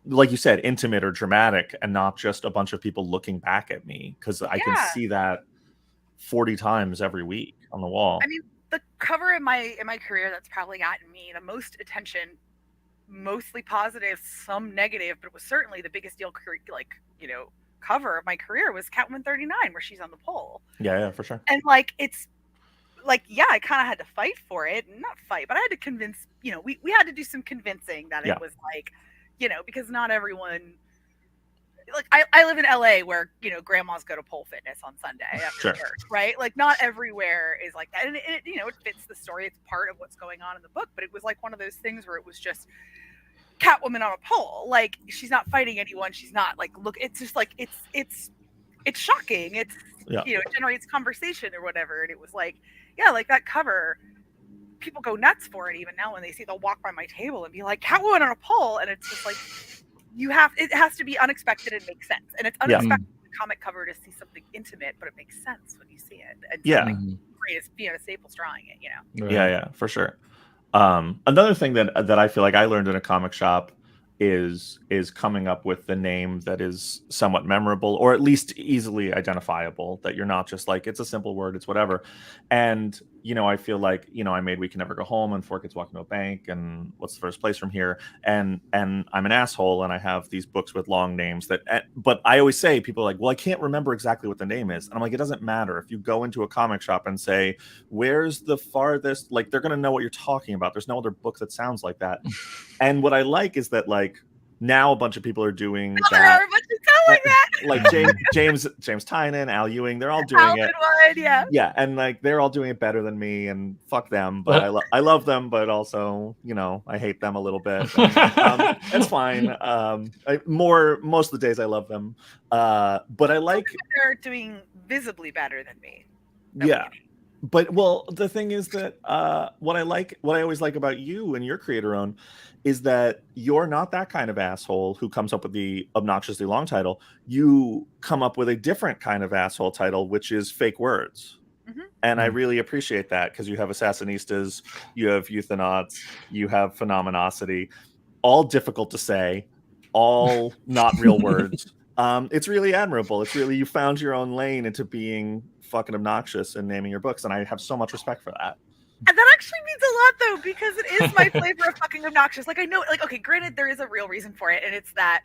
like you said, intimate or dramatic and not just a bunch of people looking back at me. Because I can see that 40 times every week on the wall. I mean, the cover in my career that's probably gotten me the most attention, mostly positive, some negative, but it was certainly the biggest deal, cover of my career was Catwoman 39, where she's on the pole. Yeah, for sure. And like, it's like, I kind of had to fight for it, not fight, but I had to convince, we had to do some convincing that it was like, because not everyone. Like I live in LA where grandmas go to pole fitness on Sunday after church, right? Like not everywhere is like that, and it fits the story. It's part of what's going on in the book, but it was like one of those things where it was just Catwoman on a pole. Like she's not fighting anyone. She's not like look. It's just like it's shocking. It's it generates conversation or whatever. And it was like like that cover. People go nuts for it even now when they see they'll walk by my table and be like Catwoman on a pole, and it's just like. It has to be unexpected and make sense. And it's unexpected in the comic cover to see something intimate, but it makes sense when you see it. And great as Fiona Staples drawing it, Yeah, for sure. Another thing that I feel like I learned in a comic shop is coming up with the name that is somewhat memorable or at least easily identifiable, that you're not just like, it's a simple word, it's whatever. And I feel like I made We Can Never Go Home and Four Kids Walk Into a Bank and What's the First Place from Here, and I'm an asshole and I have these books with long names but I always say, people are like, well, I can't remember exactly what the name is, and I'm like, it doesn't matter. If you go into a comic shop and say, where's the farthest, like they're gonna know what you're talking about. There's no other book that sounds like that. And what I like is that like now a bunch of people are doing that. There are a bunch of stuff like that. Like James Tynan, Al Ewing, they're all doing it. Yeah, and like they're all doing it better than me, and fuck them. But I love them, but also, you know, I hate them a little bit. And, it's fine. Most of the days I love them. But I like they're doing visibly better than me. Yeah. But well, the thing is that what I always like about you and your creator own is that you're not that kind of asshole who comes up with the obnoxiously long title. You come up with a different kind of asshole title, which is fake words. And I really appreciate that, because you have Assassinistas, you have Euthanauts, you have Phenomenosity, all difficult to say, all not real words. It's really admirable. It's really, you found your own lane into being fucking obnoxious and naming your books, and I have so much respect for that. And that actually means a lot, though, because it is my flavor of fucking obnoxious. Like, I know, like, okay, granted, there is a real reason for it, and it's that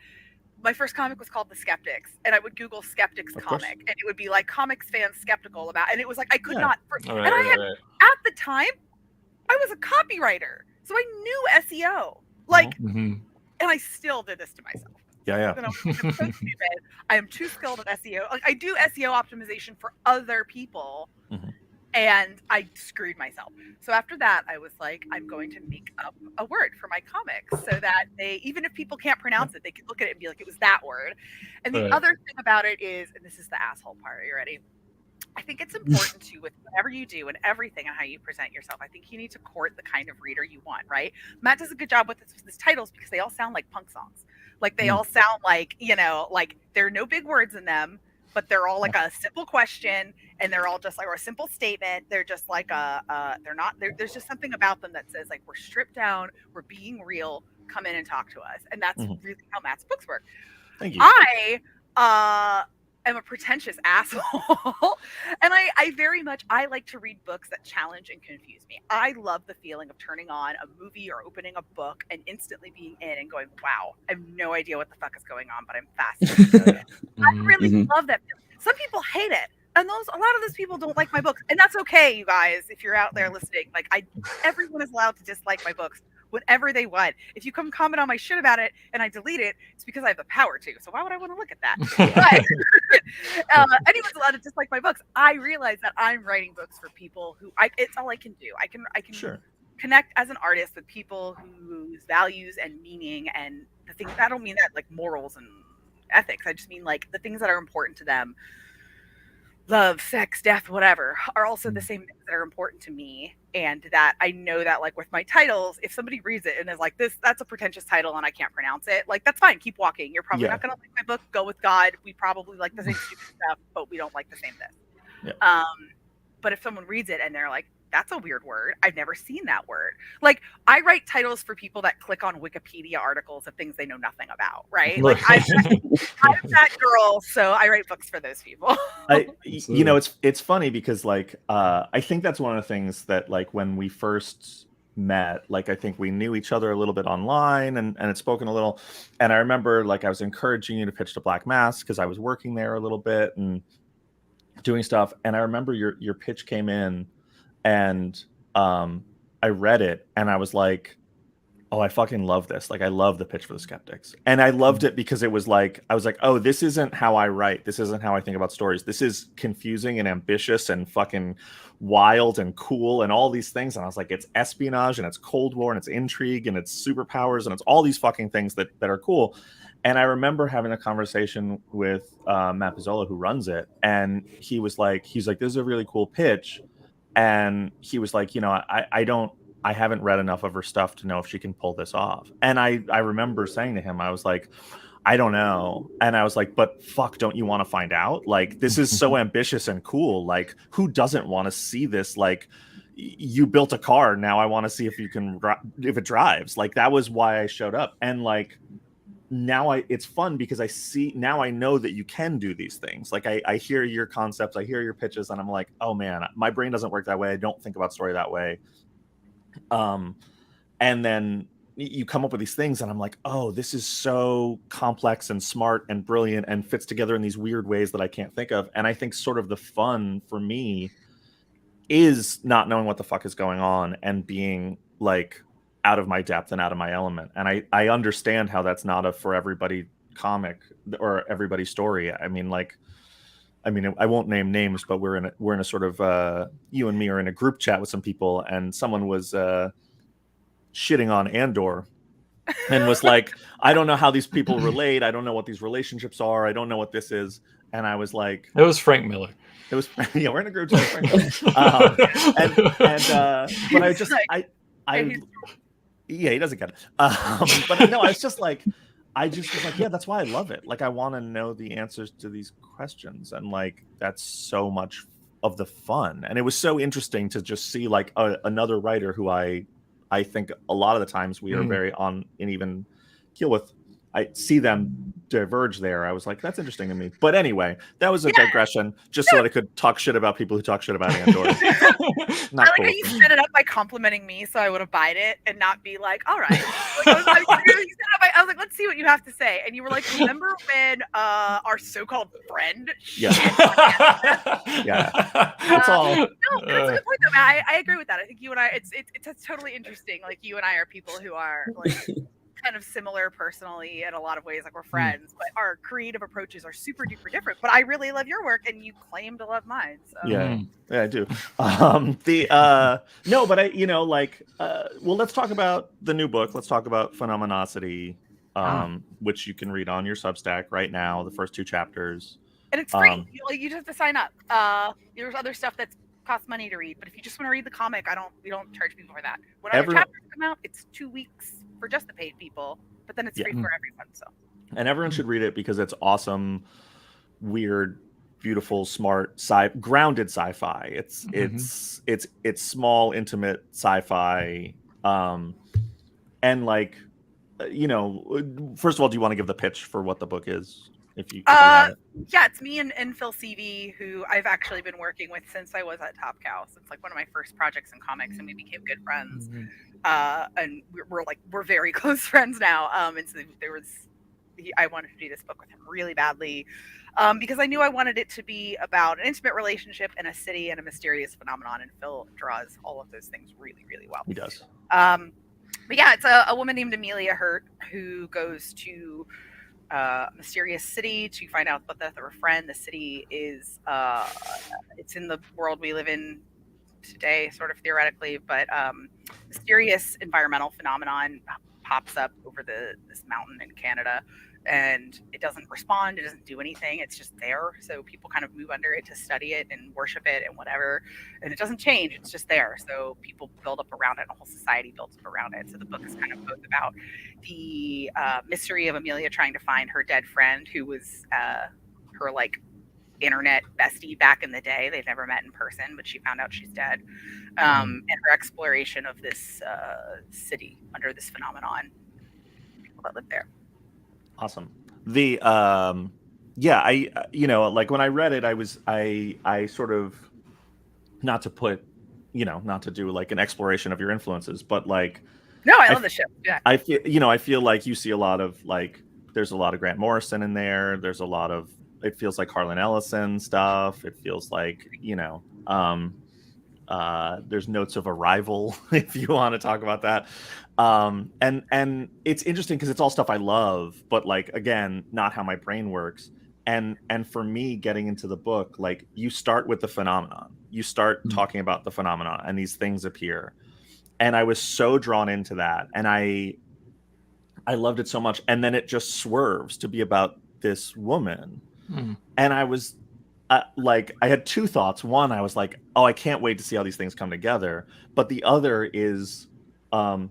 my first comic was called The Skeptics, and I would Google Skeptics comic, and it would be like comics fans skeptical about, and it was like I could not. At the time, I was a copywriter, so I knew SEO, like, and I still did this to myself. Yeah. I'm so stupid. I am too skilled at SEO. Like, I do SEO optimization for other people, and I screwed myself. So after that, I was like, I'm going to make up a word for my comics so that even if people can't pronounce it, they can look at it and be like, it was that word. And the other thing about it is, and this is the asshole part, are you ready? I think it's important to, with whatever you do and everything and how you present yourself, I think you need to court the kind of reader you want, right? Matt does a good job with his titles because they all sound like punk songs. Like, they all sound like, you know, like there are no big words in them, but they're all like a simple question, and they're all just like, or a simple statement. They're just like there's just something about them that says, like, we're stripped down, we're being real, come in and talk to us. And that's really how Matt's books work. Thank you. I am a pretentious asshole. And I very much, I like to read books that challenge and confuse me. I love the feeling of turning on a movie or opening a book and instantly being in and going, wow, I have no idea what the fuck is going on, but I'm fascinated. I really love that feeling. Some people hate it. And a lot of those people don't like my books. And that's okay, you guys, if you're out there listening. Like, everyone is allowed to dislike my books whenever they want. If you come comment on my shit about it and I delete it, it's because I have the power to. So why would I want to look at that? But anyone's allowed to dislike my books. I realize that I'm writing books for people who it's all I can do. I can connect as an artist with people whose values and meaning and the things. I don't mean that like morals and ethics. I just mean like the things that are important to them. Love, sex, death, whatever, are also the same things that are important to me. And that I know that, like, with my titles, if somebody reads it and is like, that's a pretentious title and I can't pronounce it, like, that's fine. Keep walking. You're probably not going to like my book. Go with God. We probably like the same stupid stuff, but we don't like the same this. Yeah. But if someone reads it and they're like, that's a weird word, I've never seen that word. Like, I write titles for people that click on Wikipedia articles of things they know nothing about, right? Like, I'm that girl, so I write books for those people. You know, it's funny because, like, I think that's one of the things that, like, when we first met, like, I think we knew each other a little bit online and had spoken a little. And I remember, like, I was encouraging you to pitch to Black Mass because I was working there a little bit and doing stuff. And I remember your pitch came in, and I read it and I was like, oh, I fucking love this. Like, I love the pitch for the Skeptics. And I loved it because it was like, I was like, oh, this isn't how I write. This isn't how I think about stories. This is confusing and ambitious and fucking wild and cool and all these things. And I was like, it's espionage and it's Cold War and it's intrigue and it's superpowers and it's all these fucking things that are cool. And I remember having a conversation with Matt Pizzola, who runs it. And he's like, this is a really cool pitch. And he was like, you know, I haven't read enough of her stuff to know if she can pull this off. And I remember saying to him, I was like, I don't know. And I was like, but fuck, don't you want to find out? Like, this is so ambitious and cool. Like, who doesn't want to see this? Like, you built a car. Now I want to see if it drives. Like, that was why I showed up. And like, now it's fun because I know that you can do these things. Like, I hear your concepts, I hear your pitches, and I'm like, oh man, my brain doesn't work that way. I don't think about story that way. And then you come up with these things and I'm like, oh, this is so complex and smart and brilliant and fits together in these weird ways that I can't think of. And I think sort of the fun for me is not knowing what the fuck is going on and being like out of my depth and out of my element. And I understand how that's not a for everybody comic or everybody's story. I mean, I won't name names, but we're in a sort of you and me are in a group chat with some people, and someone was shitting on Andor and was like, I don't know how these people relate. I don't know what these relationships are. I don't know what this is. And I was like, it was Frank Miller. It was, yeah, we're in a group chat. But I just, yeah, he doesn't get it. But no, I was just like, yeah, that's why I love it. Like, I want to know the answers to these questions, and like that's so much of the fun. And it was so interesting to just see like another writer who I think a lot of the times we are very on an even keel with. I see them diverge there. I was like, that's interesting to me. But anyway, that was a digression, just so that I could talk shit about people who talk shit about Andor. I like how you set it up by complimenting me, so I would abide it and not be like, all right. I was like, let's see what you have to say. And you were like, remember when our so-called friend? Yeah. Yeah. That's all. No, that's a good point, though, man. I agree with that. I think you and I, it's totally interesting. Like, you and I are people who are like kind of similar personally in a lot of ways, like we're friends, but our creative approaches are super duper different. But I really love your work, and you claim to love mine. So. Yeah, I do. No, but well, let's talk about the new book. Let's talk about Phenomenosity, which you can read on your Substack right now. The first 2 chapters, and it's free. You just have to sign up. There's other stuff that costs money to read, but if you just want to read the comic, we don't charge people for that. When other chapters come out, it's 2 weeks for just the paid people, but then it's free for everyone. So, and everyone should read it because it's awesome, weird, beautiful, smart, grounded sci-fi. It's small, intimate sci-fi, and like, first of all, do you want to give the pitch for what the book is? If you yeah, it's me and Phil Seavey, who I've actually been working with since I was at Top Cow, since like one of my first projects in comics, and we became good friends. And we're very close friends now. And so I wanted to do this book with him really badly, because I knew I wanted it to be about an intimate relationship in a city and a mysterious phenomenon. And Phil draws all of those things really, really well. He does. But yeah, it's a woman named Amelia Hurt who goes to mysterious city to find out about the death of her friend. The city is it's in the world we live in today, sort of theoretically, but mysterious environmental phenomenon pops up over this mountain in Canada, and it doesn't respond, it doesn't do anything, it's just there. So people kind of move under it to study it and worship it and whatever, and it doesn't change, it's just there. So people build up around it, and a whole society builds up around it. So the book is kind of both about the mystery of Amelia trying to find her dead friend, who was her like internet bestie back in the day. They've never met in person, but she found out she's dead, and her exploration of this city under this phenomenon, people that live there. Awesome. The I like when I read it, I sort of, not to do like an exploration of your influences, but like, no, I love the show. Yeah. I feel like you see a lot of like, there's a lot of Grant Morrison in there. There's a lot of, it feels like Harlan Ellison stuff. It feels like, there's notes of Arrival, if you want to talk about that. And it's interesting because it's all stuff I love, but like, again, not how my brain works. And for me, getting into the book, like, you start with the phenomenon. You start talking about the phenomenon, and these things appear. And I was so drawn into that, and I loved it so much. And then it just swerves to be about this woman. And I was like, I had 2 thoughts. One, I was like, oh, I can't wait to see how these things come together. But the other is, man,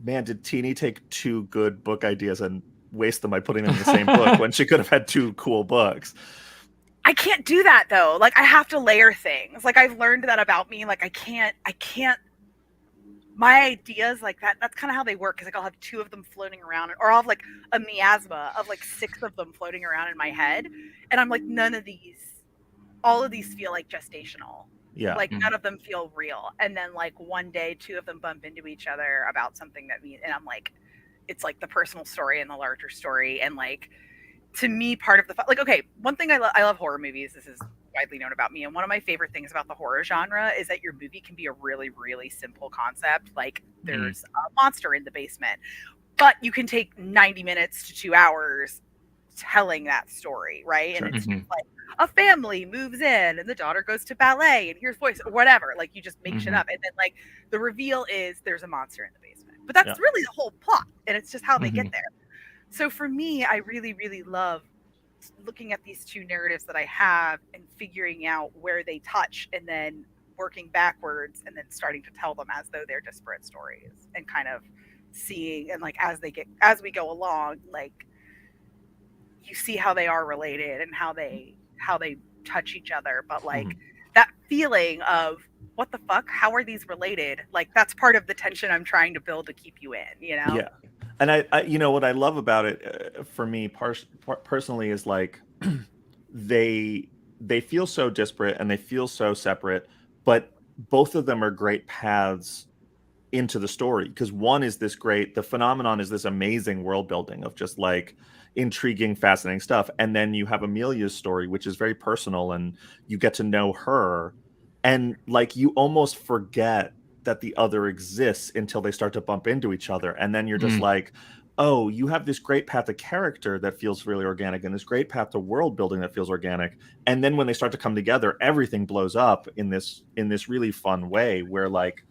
did TINI take 2 good book ideas and waste them by putting them in the same book when she could have had 2 cool books? I can't do that though. Like, I have to layer things. Like, I've learned that about me. Like, I can't, my ideas like that, that's kind of how they work. Cause like, I'll have 2 of them floating around, or I'll have like a miasma of like 6 of them floating around in my head. And I'm like, all of these feel like gestational. Yeah. Like, none of them feel real. And then like one day 2 of them bump into each other about something and I'm like, it's like the personal story and the larger story. And like, to me, part of the, like, okay, one thing I love horror movies. This is widely known about me. And one of my favorite things about the horror genre is that your movie can be a really, really simple concept. Like there's a monster in the basement, but you can take 90 minutes to 2 hours telling that story, right? And it's just like a family moves in and the daughter goes to ballet and hears voice or whatever. Like you just make shit up. And then like the reveal is there's a monster in the basement. But that's really the whole plot. And it's just how they get there. So for me, I really, really love looking at these two narratives that I have and figuring out where they touch and then working backwards and then starting to tell them as though they're disparate stories and kind of seeing and like as we go along, like you see how they are related and how they touch each other, but like that feeling of what the fuck, how are these related, like that's part of the tension I'm trying to build to keep you in, you know? Yeah. And I you know what I love about it for me personally is like they feel so disparate and they feel so separate, but both of them are great paths into the story, because one is the phenomenon is this amazing world building of just like intriguing, fascinating stuff, and then you have Amelia's story, which is very personal, and you get to know her, and like you almost forget that the other exists until they start to bump into each other, and then you're just like, oh, you have this great path to character that feels really organic and this great path to world building that feels organic, and then when they start to come together, everything blows up in this really fun way where like,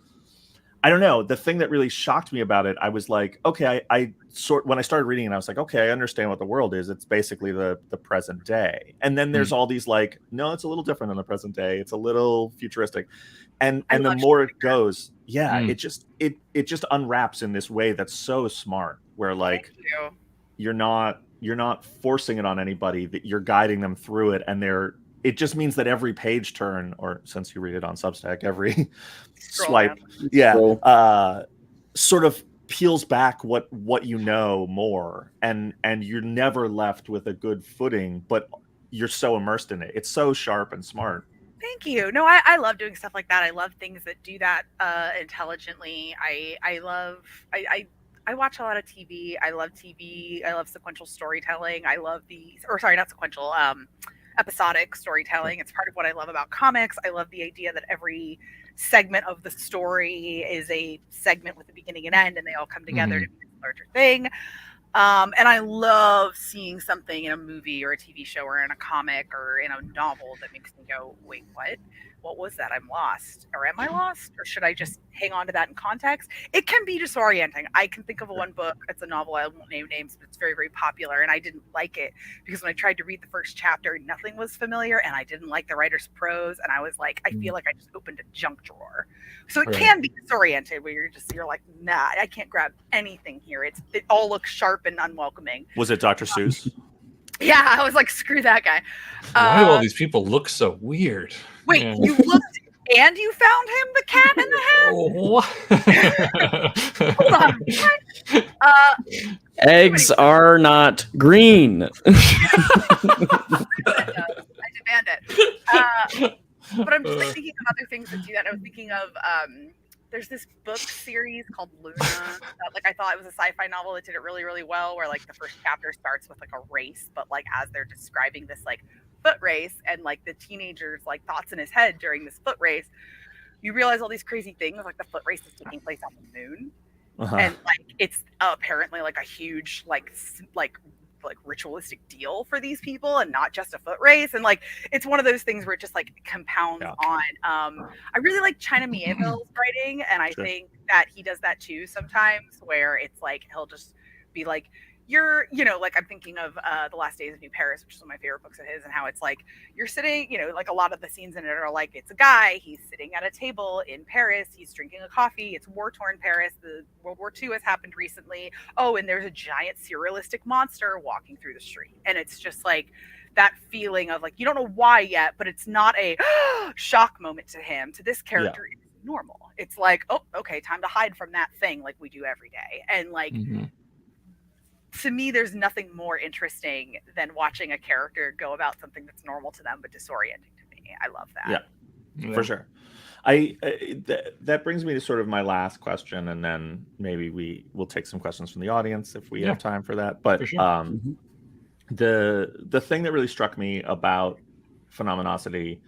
I don't know, the thing that really shocked me about it, I was like, okay, when I started reading it, I was like, okay, I understand what the world is. It's basically the present day. And then there's all these like, no, it's a little different than the present day. It's a little futuristic. And the more it goes, it just unwraps in this way that's so smart, where like you're not forcing it on anybody, that you're guiding them through it, and it just means that every page turn, or since you read it on Substack, every swipe, sort of peels back what you know more, and you're never left with a good footing, but you're so immersed in it. It's so sharp and smart. Thank you. No, I love doing stuff like that. I love things that do that intelligently. I watch a lot of TV. I love TV. I love sequential storytelling. I love not sequential, episodic storytelling. It's part of what I love about comics. I love the idea that every segment of the story is a segment with a beginning and end, and they all come together to make a larger thing. And I love seeing something in a movie or a TV show or in a comic or in a novel that makes me go, wait, what? What was that? I'm lost. Or am I lost? Or should I just hang on to that in context? It can be disorienting. I can think of one book. It's a novel. I won't name names, but it's very, very popular. And I didn't like it because when I tried to read the first chapter, nothing was familiar. And I didn't like the writer's prose. And I was like, I feel like I just opened a junk drawer. So it can be disoriented where you're like, nah, I can't grab anything here. It all looks sharp and unwelcoming. Was it Dr. Seuss? Yeah, I was like, screw that guy. Why do all these people look so weird? Wait, you looked and you found him, the cat in the hat? Hold on. What? Eggs are not green. I demand it. But I'm just like thinking of other things that do that. I was thinking of there's this book series called Luna that like I thought it was a sci-fi novel that did it really, really well, where like the first chapter starts with like a race, but like as they're describing this like foot race and like the teenager's like thoughts in his head during this foot race, you realize all these crazy things, like the foot race is taking place on the moon. And like it's apparently like a huge like ritualistic deal for these people and not just a foot race, and like it's one of those things where it just like compounds on. I really like China Mieville's writing, and I think that he does that too sometimes, where it's like he'll just be like, you're, like I'm thinking of The Last Days of New Paris, which is one of my favorite books of his, and how it's like you're sitting, like a lot of the scenes in it are like it's a guy, he's sitting at a table in Paris, he's drinking a coffee, it's war-torn Paris, the World War II has happened recently, and there's a giant surrealistic monster walking through the street, and it's just like that feeling of like you don't know why yet, but it's not a shock moment to him. To this character, it's normal. It's like, oh, okay, time to hide from that thing like we do every day, and like. To me, there's nothing more interesting than watching a character go about something that's normal to them but disorienting to me. I love that. Yeah. For sure. That brings me to sort of my last question, and then maybe we'll take some questions from the audience if we have time for that. But for sure. The thing that really struck me about phenomenosity,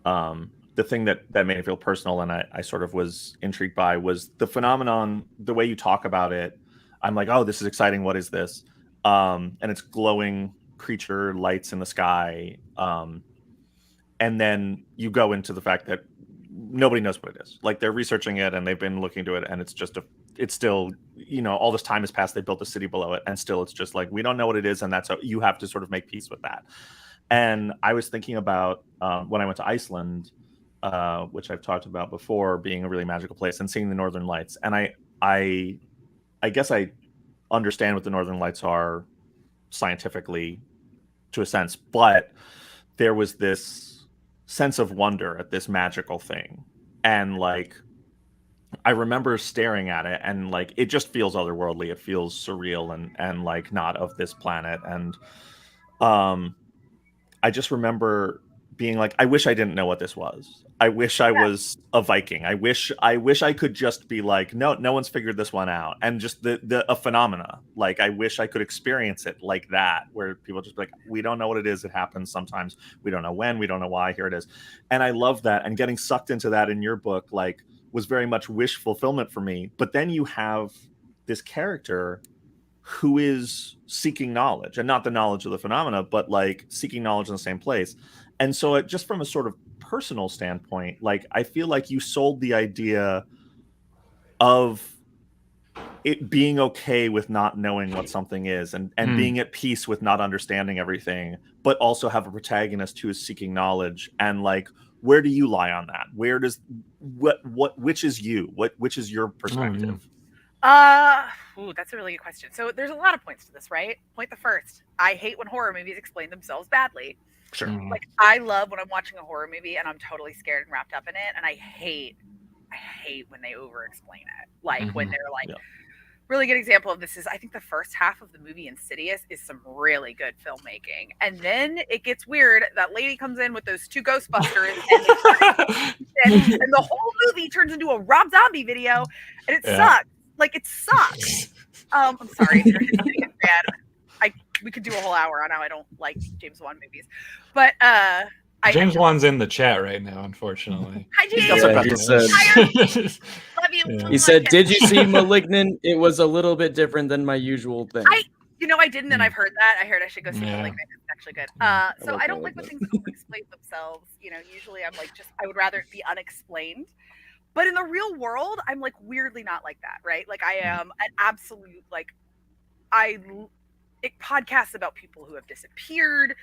the thing that made it feel personal and I sort of was intrigued by was the phenomenon, the way you talk about it. I'm like, oh, this is exciting. What is this? And it's glowing creature lights in the sky. And then you go into the fact that nobody knows what it is. Like, they're researching it and they've been looking into it, and it's just it's still, you know, all this time has passed. They built a city below it, and still it's just like, we don't know what it is, and that's you have to sort of make peace with that. And I was thinking about when I went to Iceland, which I've talked about before, being a really magical place, and seeing the Northern Lights. And I guess I understand what the Northern Lights are scientifically, to a sense, but there was this sense of wonder at this magical thing, and like, I remember staring at it, and like, it just feels otherworldly. It feels surreal and like not of this planet. And I just remember being like, I wish I didn't know what this was. I wish I was a Viking. I wish I could just be like, no one's figured this one out, and just a phenomena. Like, I wish I could experience it like that, where people just be like, we don't know what it is. It happens sometimes. We don't know when. We don't know why. Here it is. And I love that. And getting sucked into that in your book, like, was very much wish fulfillment for me. But then you have this character who is seeking knowledge, and not the knowledge of the phenomena, but like seeking knowledge in the same place. And so it, just from a sort of personal standpoint, like, I feel like you sold the idea of it being okay with not knowing what something is, and being at peace with not understanding everything, but also have a protagonist who is seeking knowledge. And like, where do you lie on that? Where does which is you? Which is your perspective? That's a really good question. So there's a lot of points to this, right? Point the first. I hate when horror movies explain themselves badly. Sure. Like, I love when I'm watching a horror movie and I'm totally scared and wrapped up in it, and I hate when they over explain it. Like, when they're like, really good example of this is, I think the first half of the movie Insidious is some really good filmmaking, and then it gets weird. That lady comes in with those two Ghostbusters, and the whole movie turns into a Rob Zombie video, and it sucks. Like, it sucks. I'm sorry if you're a fan. We could do a whole hour on how I don't like James Wan movies, but James Wan's in the chat right now, unfortunately. Hi, James. Love you. He said, "Did you see *Malignant*? It was a little bit different than my usual thing." I didn't, and I've heard that. I heard I should go see *Malignant*. It's actually good. So I don't like when things explain themselves. Usually I'm like, I would rather it be unexplained. But in the real world, I'm like weirdly not like that, right? Like, I am an absolute, like, podcasts about people who have disappeared,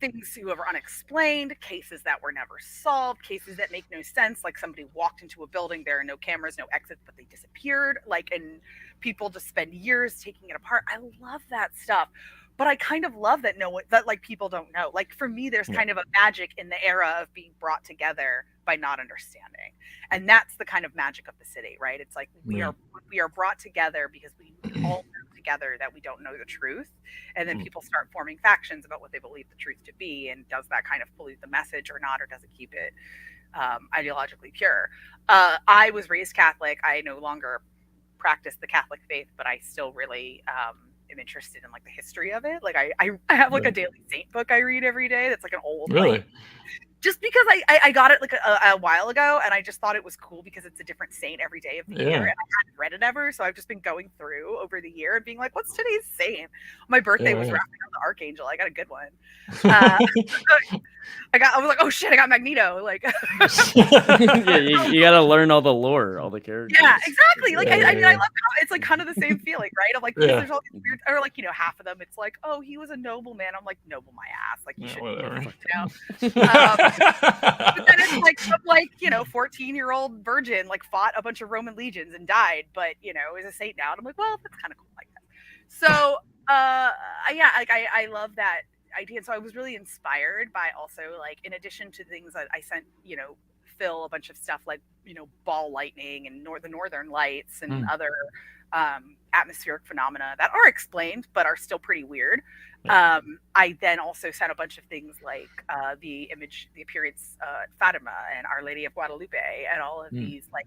things who are unexplained, cases that were never solved, cases that make no sense. Like, somebody walked into a building, there are no cameras, no exits, but they disappeared. Like, and people just spend years taking it apart. I love that stuff. But I kind of love that people don't know. Like, for me, there's kind of a magic in the era of being brought together by not understanding. And that's the kind of magic of the city, right? It's like, we are brought together because we all know together that we don't know the truth. And then people start forming factions about what they believe the truth to be. And does that kind of pollute the message or not? Or does it keep it ideologically pure? I was raised Catholic. I no longer practice the Catholic faith, but I still really am interested in like the history of it. Like, I have like a daily saint book I read every day. That's like an old, like, just because I got it like a while ago, and I just thought it was cool because it's a different saint every day of the year, and I hadn't read it ever, so I've just been going through over the year and being like, what's today's saint? My birthday was wrapped around the Archangel. I got a good one. I was like, oh shit, I got Magneto. Like, you got to learn all the lore, all the characters. Yeah, exactly. Like, I mean, I love how it's like kind of the same feeling, right? Of like, there's all these weird, or like, half of them, it's like, oh, he was a nobleman. I'm like, noble my ass. Like, you shouldn't. But then it's like, 14-year-old virgin like fought a bunch of Roman legions and died, but is a saint now. And I'm like, well, that's kind of cool like that. So I love that idea. And so I was really inspired by also, like, in addition to things that I sent Phil a bunch of stuff like ball lightning and the Northern Lights and other atmospheric phenomena that are explained but are still pretty weird. I then also said a bunch of things like the appearance Fatima and Our Lady of Guadalupe and all of these like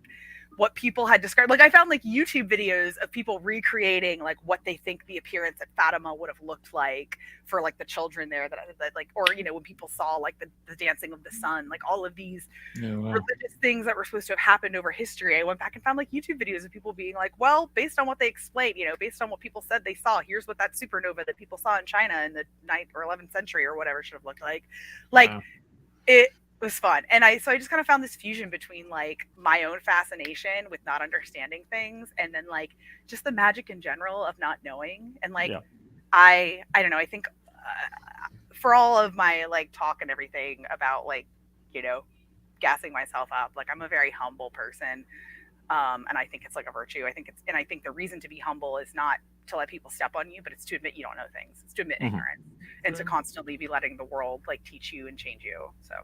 what people had described. Like I found like YouTube videos of people recreating like what they think the appearance at Fatima would have looked like for like the children there that like, or when people saw like the dancing of the sun, like all of these religious things that were supposed to have happened over history. I went back and found like YouTube videos of people being like, well, based on what they explained, based on what people said they saw, here's what that supernova that people saw in China in the 9th or 11th century or whatever should have looked like. It was fun. And I just kind of found this fusion between like my own fascination with not understanding things and then like just the magic in general of not knowing. And like I don't know, I think for all of my like talk and everything about like gassing myself up, like I'm a very humble person, and I think it's like a virtue. I think the reason to be humble is not to let people step on you, but it's to admit you don't know things. It's to admit ignorance and to constantly be letting the world like teach you and change you. So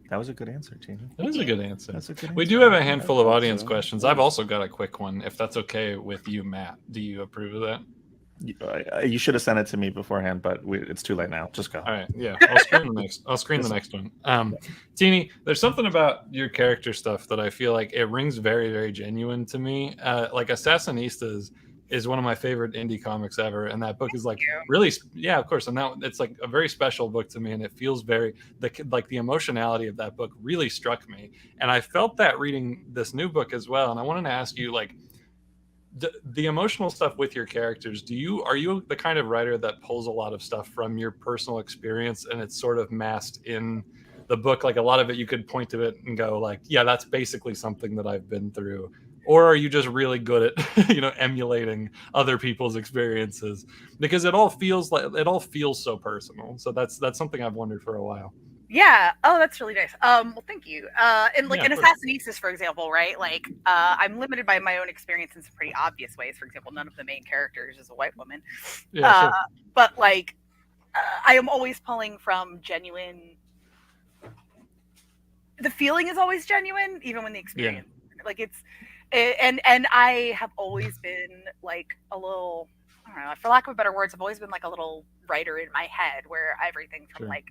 that was a good answer, Tina. That was a good answer. We do have a handful of audience questions. I've also got a quick one, if that's okay with you, Matt. Do you approve of that? You should have sent it to me beforehand, but it's too late now. Just go. All right. Yeah. I'll screen the next one. Tini, there's something about your character stuff that I feel like it rings very, very genuine to me. Like Assassinistas is one of my favorite indie comics ever, and that book is like really, of course, and that it's like a very special book to me, and it feels very the emotionality of that book really struck me, and I felt that reading this new book as well. And I wanted to ask you, like, the emotional stuff with your characters, are you the kind of writer that pulls a lot of stuff from your personal experience and it's sort of masked in the book? Like a lot of it you could point to it and go like, yeah, that's basically something that I've been through. Or are you just really good at emulating other people's experiences? Because it all feels so personal. So that's something I've wondered for a while. Yeah. Oh, that's really nice. Well, thank you. And like in Assassinistas, for example, right? Like, I'm limited by my own experience in some pretty obvious ways. For example, none of the main characters is a white woman. Yeah, sure. But like, I am always pulling from genuine. The feeling is always genuine, even when the experience, like and I have always been like a little, I don't know, for lack of a better words, I've always been like a little writer in my head where everything from like,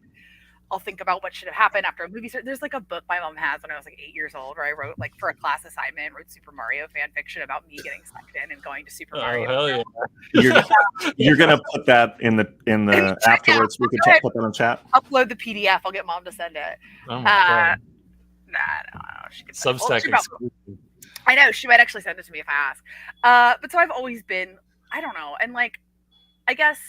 I'll think about what should have happened after a movie. There's like a book my mom has when I was like 8 years old where I wrote like for a class assignment, wrote Super Mario fan fiction about me getting sucked in and going to Super Mario. Hell yeah. You're gonna put that in the afterwards. We could put that in chat. Upload the PDF. I'll get mom to send it. Oh my God. No. She could Substack exclusive. I know she might actually send it to me if I ask. But so I've always been, I don't know, and like, I guess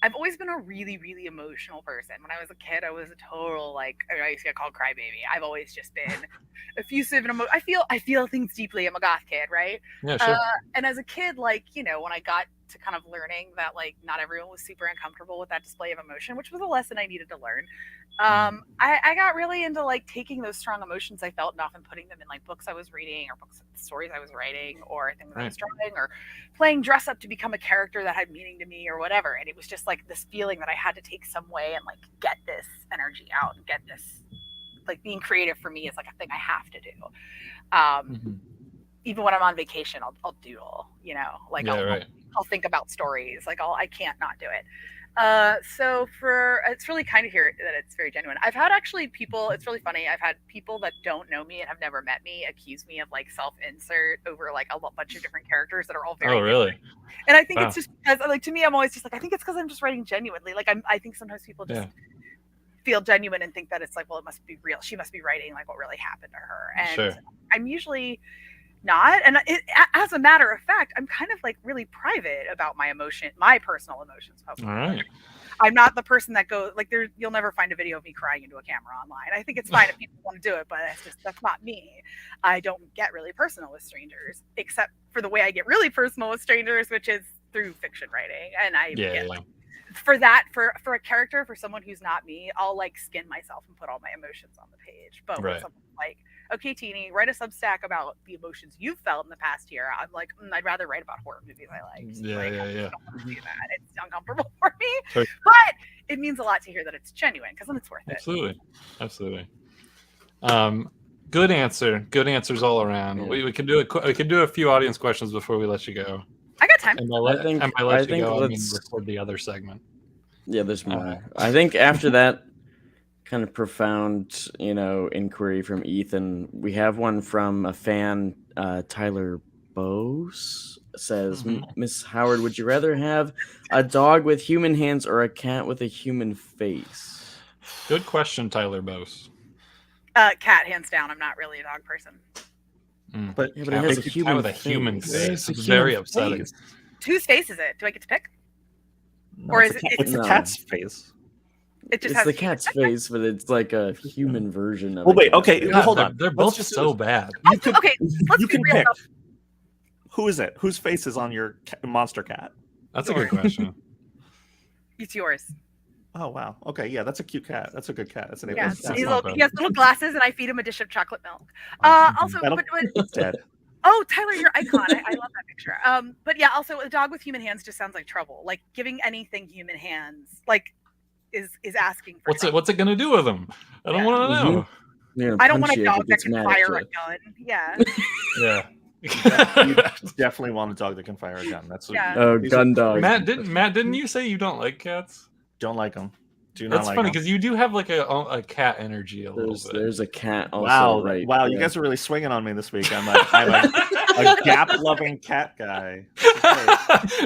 I've always been a really, really emotional person. When I was a kid, I was a total like, I used to get called crybaby. I've always just been effusive and I feel things deeply. I'm a goth kid, right? Yeah, sure. And as a kid, like, when I got to kind of learning that like not everyone was super uncomfortable with that display of emotion, which was a lesson I needed to learn. I got really into like taking those strong emotions I felt and often putting them in like books I was reading or stories I was writing or things I was drawing or playing dress up to become a character that had meaning to me or whatever. And it was just like this feeling that I had to take some way and like get this energy out and get this, like being creative for me is like a thing I have to do. Even when I'm on vacation, I'll doodle, like I'll think about stories. Like I can't not do it. So it's really kind of hear that it's very genuine. I've had actually people, it's really funny. I've had people that don't know me and have never met me accuse me of like self-insert over like a bunch of different characters that are all very really? And I think it's just because like, to me, I'm always just like, I think it's because I'm just writing genuinely. Like I think sometimes people just feel genuine and think that it's like, well, it must be real. She must be writing like what really happened to her. And I'm usually not. And as a matter of fact, I'm kind of like really private about my personal emotions. All right. I'm not the person that goes like you'll never find a video of me crying into a camera online. I think it's fine if people want to do it, but that's not me. I don't get really personal with strangers, except for the way I get really personal with strangers, which is through fiction writing. And I get like, for a character, for someone who's not me, I'll like skin myself and put all my emotions on the page. But when someone's like, okay, Tini, write a Substack about the emotions you've felt in the past year, I'm like, I'd rather write about horror movies I like. I don't want to do that. It's uncomfortable for me. But it means a lot to hear that it's genuine, because then it's worth it. Absolutely. Good answer. Good answers all around. We can do a few audience questions before we let you go. I got time? Am I let you go? I mean, record the other segment. Yeah, there's more. I think after that kind of profound, inquiry from Ethan, we have one from a fan, Tyler Bose says, Miss Howard, would you rather have a dog with human hands or a cat with a human face? Good question, Tyler Bose. Cat, hands down. I'm not really a dog person. But it has a human with a human face. It's very upsetting. Whose face is it? Do I get to pick? No, or is it's the cat's face? It's the cat's face, but it's like a human version of it. Well, wait, okay, hold on. They're both just so bad. Let's be real. Pick. Who is it? Whose face is on your monster cat? That's a good question. It's yours. Oh, wow. Okay, yeah, that's a cute cat. That's a good cat. That's an he has little glasses, and I feed him a dish of chocolate milk. Also, it's dead. Oh, Tyler, your icon. I love that picture. But yeah, also a dog with human hands just sounds like trouble. Like giving anything human hands, like is asking for what's it gonna do with them? I don't want to know. Yeah, I don't want a dog that can fire a gun. Yeah. Yeah. You definitely want a dog that can fire a gun. That's gun dog. Matt, didn't you say you don't like cats? Don't like them. That's funny because you do have like a cat energy a little bit. There's a cat also. Wow, you guys are really swinging on me this week. I'm a gap-loving cat guy.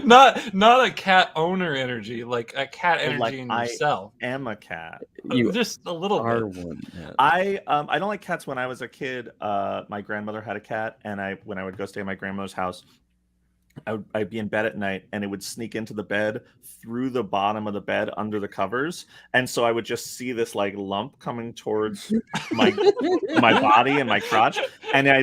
Not a cat owner energy, like a cat energy in yourself. I am a cat. You just a little bit. One. I don't like cats. When I was a kid, my grandmother had a cat, and when I would go stay at my grandmother's house, I'd be in bed at night, and it would sneak into the bed through the bottom of the bed under the covers, and so I would just see this like lump coming towards my body and my crotch, and I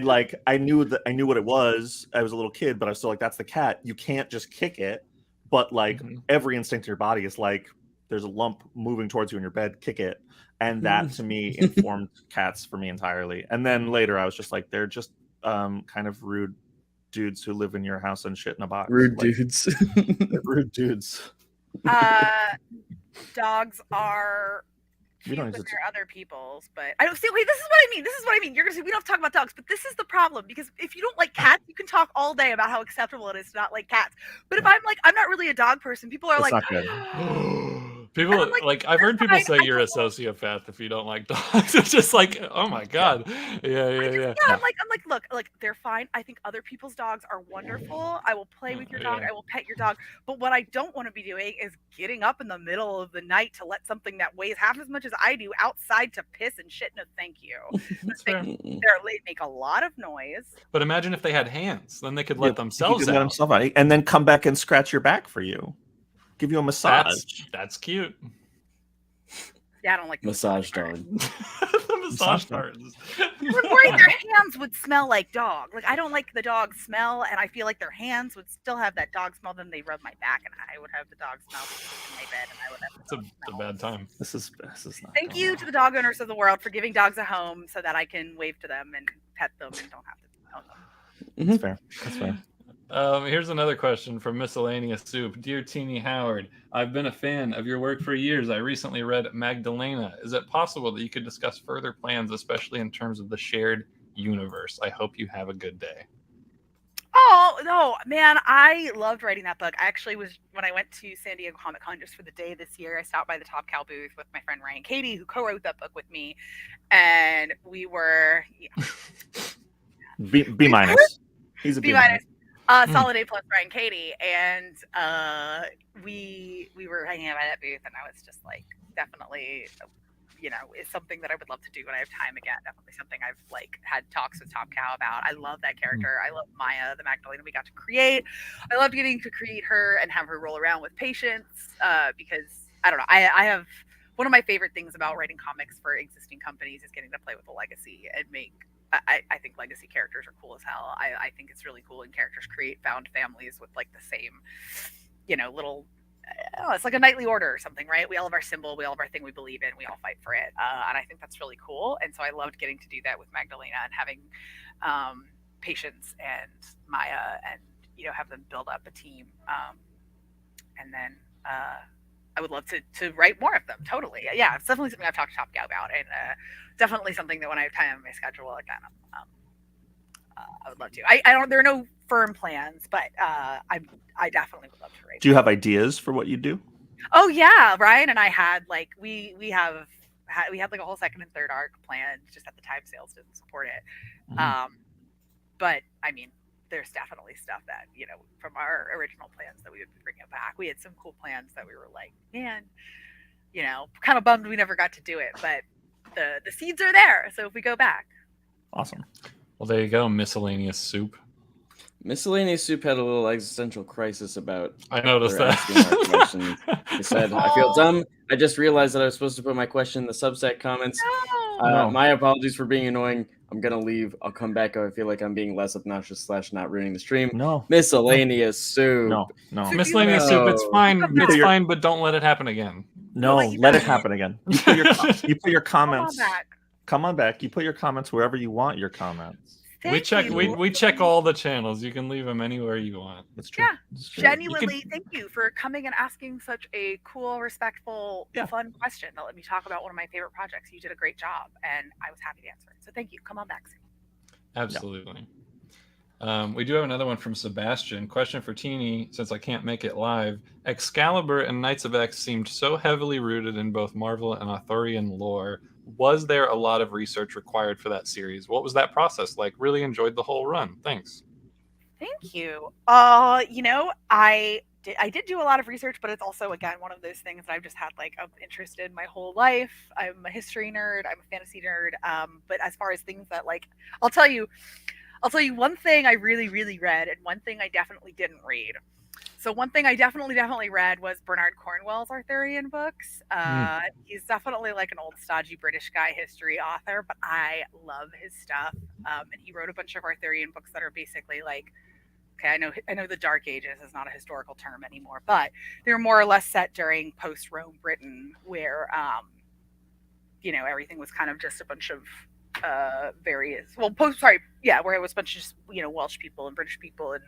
knew what it was. I was a little kid, but I was still like, that's the cat. You can't just kick it, but like every instinct in your body is like, there's a lump moving towards you in your bed, kick it. And that to me informed cats for me entirely. And then later I was just like, they're just kind of rude dudes who live in your house and shit in a box. Dudes. Rude dudes. Dogs are cute when they're other people's, but I don't see. Wait, this is what I mean. You're gonna say we don't have to talk about dogs, but this is the problem, because if you don't like cats, you can talk all day about how acceptable it is to not like cats. But if I'm like, I'm not really a dog person, people are That's like, not good. People like I've heard people say you're a sociopath if you don't like dogs. It's just like, oh my god, yeah. I'm like, look, they're fine. I think other people's dogs are wonderful. I will play with your dog. I will pet your dog. But what I don't want to be doing is getting up in the middle of the night to let something that weighs half as much as I do outside to piss and shit. No, thank you. They make a lot of noise. But imagine if they had hands, then they could let themselves out, and then come back and scratch your back for you. Give you a massage. That's cute. Yeah, I don't like massage dog. The massage dogs. I'm worried their hands would smell like dog. Like I don't like the dog smell, and I feel like their hands would still have that dog smell. Then they rub my back, and I would have the dog smell in my bed, and I would have. It's a bad time. This is not. Thank you to the dog owners of the world for giving dogs a home so that I can wave to them and pet them and don't have to own them. That's fair. Here's another question from Miscellaneous Soup. Dear TINI Howard, I've been a fan of your work for years. I recently read Magdalena. Is it possible that you could discuss further plans, especially in terms of the shared universe? I hope you have a good day. Oh, no, man, I loved writing that book. I actually when I went to San Diego Comic Con just for the day this year, I stopped by the Top Cow booth with my friend Ryan Cady, who co-wrote that book with me. And we were... B minus. He's a B minus. Solid A plus Ryan Cady, and we were hanging out at that booth, and I was just like, definitely, it's something that I would love to do when I have time again. Definitely something I've had talks with Top Cow about. I love that character. I love Maya, the Magdalena we got to create. I loved getting to create her and have her roll around with patients because I don't know. I have one of my favorite things about writing comics for existing companies is getting to play with a legacy and make. I think legacy characters are cool as hell. I think it's really cool when characters create found families with like the same, little, it's like a knightly order or something, right? We all have our symbol, we all have our thing we believe in, we all fight for it. And I think that's really cool. And so I loved getting to do that with Magdalena and having Patience and Maya and, have them build up a team. And then I would love to write more of them. Totally. Yeah, it's definitely something I've talked to Top Cow about, and definitely something that when I have time on my schedule again, I would love to. I don't. There are no firm plans, but I definitely would love to write. Do you have ideas for what you do? Oh yeah, Ryan and I had like we had like a whole second and third arc planned. Just at the time, sales didn't support it. Mm-hmm. But I mean, there's definitely stuff that from our original plans that we would bring it back. We had some cool plans that we were like, man, kind of bummed we never got to do it, but the seeds are there. So if we go back, awesome. Well, there you go. Miscellaneous Soup. Miscellaneous Soup had a little existential crisis about. I noticed that. He said, "I feel dumb. I just realized that I was supposed to put my question in the Substack comments. No. My apologies for being annoying. I'm gonna leave. I'll come back if I feel like I'm being less obnoxious / not ruining the stream. No. Miscellaneous Soup. No. Miscellaneous Soup. It's fine. It's fine, but don't let it happen again. No, let it happen again. You put your comments. Come on back. You put your comments wherever you want your comments. We check all the channels. You can leave them anywhere you want. That's true. Yeah, That's true. genuinely, thank you for coming and asking such a cool, respectful, fun question that let me talk about one of my favorite projects. You did a great job, and I was happy to answer it. So thank you. Come on back soon. Absolutely. We do have another one from Sebastian. Question for TINI, since I can't make it live. Excalibur and Knights of X seemed so heavily rooted in both Marvel and Arthurian lore. Was there a lot of research required for that series? What was that process like? Really enjoyed the whole run. Thanks. Thank you. I did do a lot of research, but it's also, again, one of those things that I've just had like an interest in my whole life. I'm a history nerd. I'm a fantasy nerd. But as far as things that like, I'll tell you one thing I really, really read and one thing I definitely didn't read. So one thing I definitely read was Bernard Cornwell's Arthurian books. He's definitely like an old stodgy British guy history author, but I love his stuff. And he wrote a bunch of Arthurian books that are basically like, okay, I know the Dark Ages is not a historical term anymore, but they're more or less set during post-Rome Britain, where everything was kind of just a bunch of where it was a bunch of just, Welsh people and British people and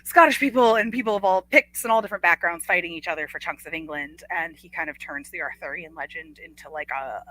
Scottish people and people of all Picts and all different backgrounds fighting each other for chunks of England, and he kind of turns the Arthurian legend into like a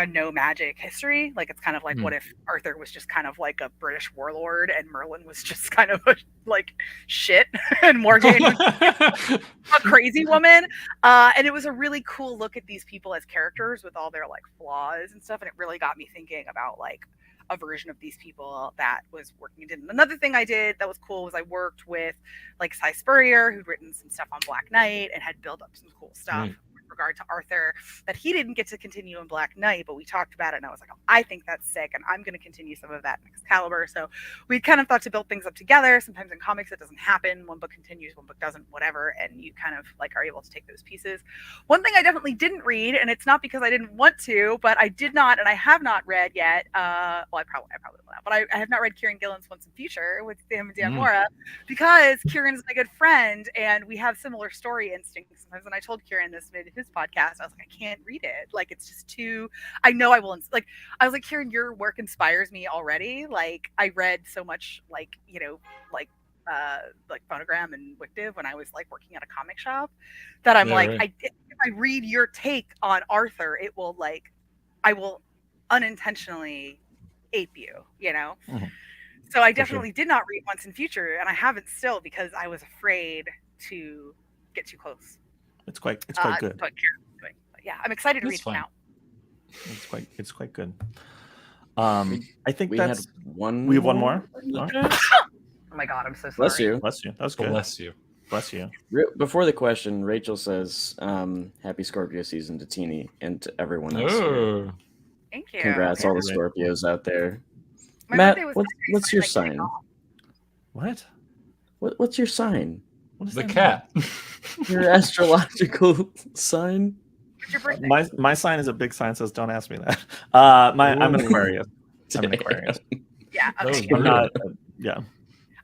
no magic history. Like it's kind of like what if Arthur was just kind of like a British warlord and Merlin was just kind of like shit and Morgan a crazy woman. And it was a really cool look at these people as characters with all their like flaws and stuff, and it really got me thinking about like a version of these people that was working. Another thing I did that was cool was I worked with like Cy Spurrier, who'd written some stuff on Black Knight and had built up some cool stuff with regard to Arthur that he didn't get to continue in Black Knight, but we talked about it and I was like, I think that's sick and I'm going to continue some of that in Excalibur. So we kind of thought to build things up together. Sometimes in comics it doesn't happen. One book continues, one book doesn't, whatever, and you kind of like are able to take those pieces. One thing I definitely didn't read, and it's not because I didn't want to, but I did not, and I have not read yet. I probably will not, but I have not read Kieran Gillen's Once in Future with him and Dan Mora because Kieran is my good friend and we have similar story instincts. Sometimes when I told Kieran this in his podcast, I was like, I can't read it. Like it's just too. I know I will. Like I was like, Kieran, your work inspires me already. Like I read so much, like Phonogram and Wictive when I was like working at a comic shop that I'm if I read your take on Arthur, it will like I will unintentionally ape you, So I definitely did not read Once in Future, and I haven't still because I was afraid to get too close. It's quite good. But yeah, I'm excited to read it now. It's quite good. I think we have one more. Oh my god, I'm so sorry. Bless you. That was good. Bless you. Before the question, Rachel says, "Happy Scorpio season to TINI and to everyone else." Oh. Thank you. Congrats, all the Scorpios out there. Matt, what's your sign? What? What's your sign? The cat. Your astrological sign? What's your birthday? My sign is a big sign, says don't ask me that. I'm an Aquarius. I'm an Aquarius. Yeah. Okay. I'm not. Yeah.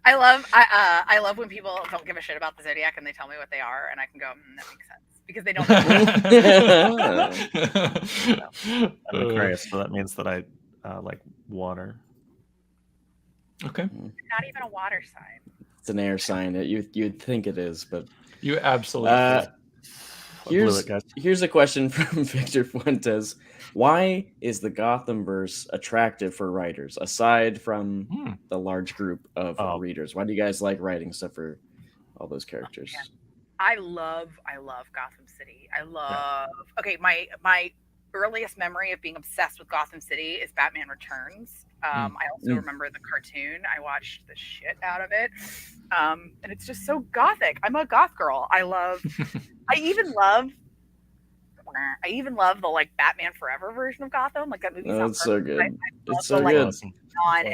I love when people don't give a shit about the zodiac and they tell me what they are, and I can go, that makes sense because they don't know. I'm an Aquarius, so that means that I like water. Okay. Not even a water sign. It's an air sign. You'd think it is, but you absolutely. Here's a question from Victor Fuentes. Why is the Gothamverse attractive for writers, aside from the large group of readers? Why do you guys like writing stuff for all those characters? I love Gotham City. Okay, my earliest memory of being obsessed with Gotham City is Batman Returns. I also remember the cartoon. I watched the shit out of it. And it's just so gothic. I'm a goth girl. I even love the like Batman Forever version of Gotham. Like that movie sounds so good. It's so like, good.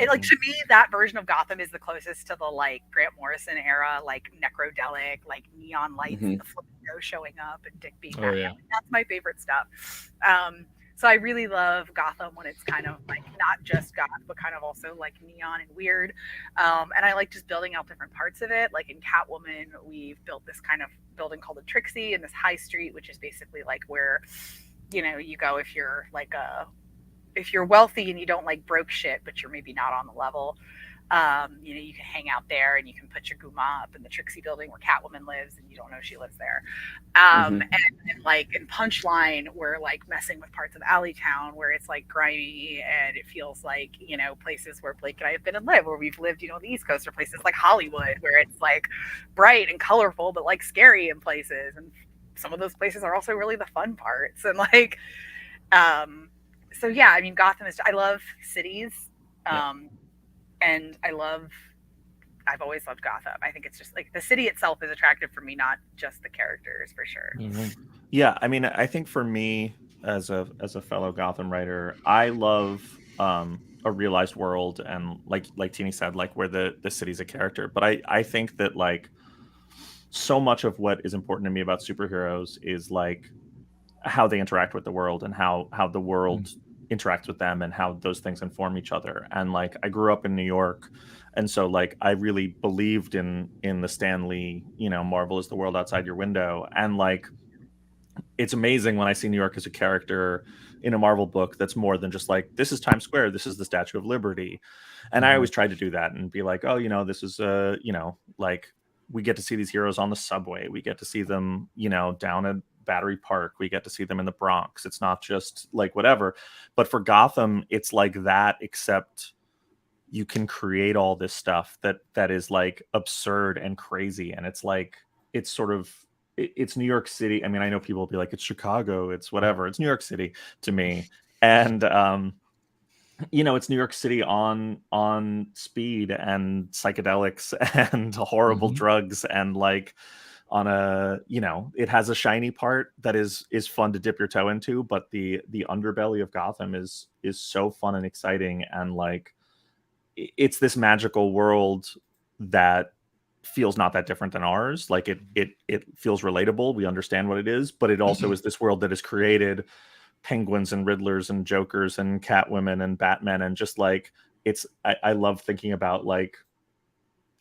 Like to me, that version of Gotham is the closest to the like Grant Morrison era, like necrodelic, like neon lights and the flamingo showing up and Dick being Batman. Yeah. That's my favorite stuff. So I really love Gotham when it's kind of like not just goth, but kind of also like neon and weird. And I like just building out different parts of it. Like in Catwoman, we've built this kind of building called the Trixie in this high street, which is basically like where, you know, you go if you're like if you're wealthy and you don't like broke shit, but you're maybe not on the level. You know, you can hang out there and you can put your Guma up in the Trixie building where Catwoman lives and you don't know she lives there. And like in Punchline, we're like messing with parts of Alleytown where it's like grimy and it feels like, you know, places where Blake and I have been and lived, where we've lived, you know, on the East Coast, or places like Hollywood where it's like bright and colorful, but like scary in places. And some of those places are also really the fun parts. And like, so yeah, I mean, I love cities. And I've always loved Gotham. I think it's just like the city itself is attractive for me, not just the characters, for sure. Yeah, I mean, I think for me as a fellow Gotham writer, I love a realized world, and like Tini said, like where the city's a character. But I think that like so much of what is important to me about superheroes is like how they interact with the world and how the world interacts with them and how those things inform each other. And like I grew up in New York, and so like I really believed in the Stan Lee, you know, Marvel is the world outside your window. And like it's amazing when I see New York as a character in a Marvel book that's more than just like, this is Times Square, this is the Statue of Liberty. And I always tried to do that and be like, oh, you know, this is you know, like we get to see these heroes on the subway, we get to see them, you know, down at Battery Park, we get to see them in the Bronx. It's not just like whatever. But for Gotham, it's like that, except you can create all this stuff that is like absurd and crazy. And it's like, it's sort of, it's New York City. I mean, I know people will be like, it's Chicago, it's whatever. It's New York City to me. And you know, it's New York City on speed and psychedelics and horrible drugs, and like on a, you know, it has a shiny part that is fun to dip your toe into, but the underbelly of Gotham is so fun and exciting. And like it's this magical world that feels not that different than ours. Like it feels relatable, we understand what it is, but it also is this world that has created penguins and riddlers and jokers and catwomen and Batman, and just like it's I love thinking about like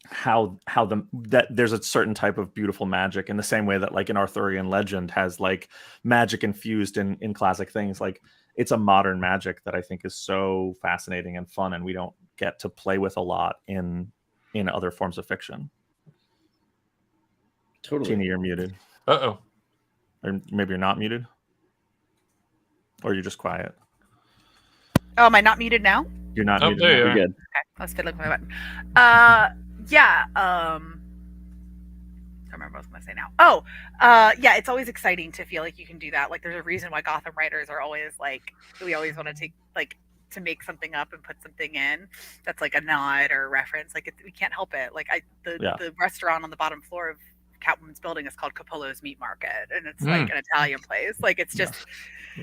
how that there's a certain type of beautiful magic in the same way that like an Arthurian legend has like magic infused in classic things. Like it's a modern magic that I think is so fascinating and fun, and we don't get to play with a lot in other forms of fiction. Totally. Tina, you're muted. Or maybe you're not muted, or you're just quiet. Oh, am I not muted now? You're not muted. There you You're good. Okay, I was fiddling with my button. Yeah. I remember what I was going to say now. Oh, yeah. It's always exciting to feel like you can do that. Like, there's a reason why Gotham writers are always like, we always want to take like to make something up and put something in that's like a nod or a reference. Like, we can't help it. Like, the restaurant on the bottom floor of Catwoman's building is called Capolo's Meat Market, and it's like an Italian place. Like, it's just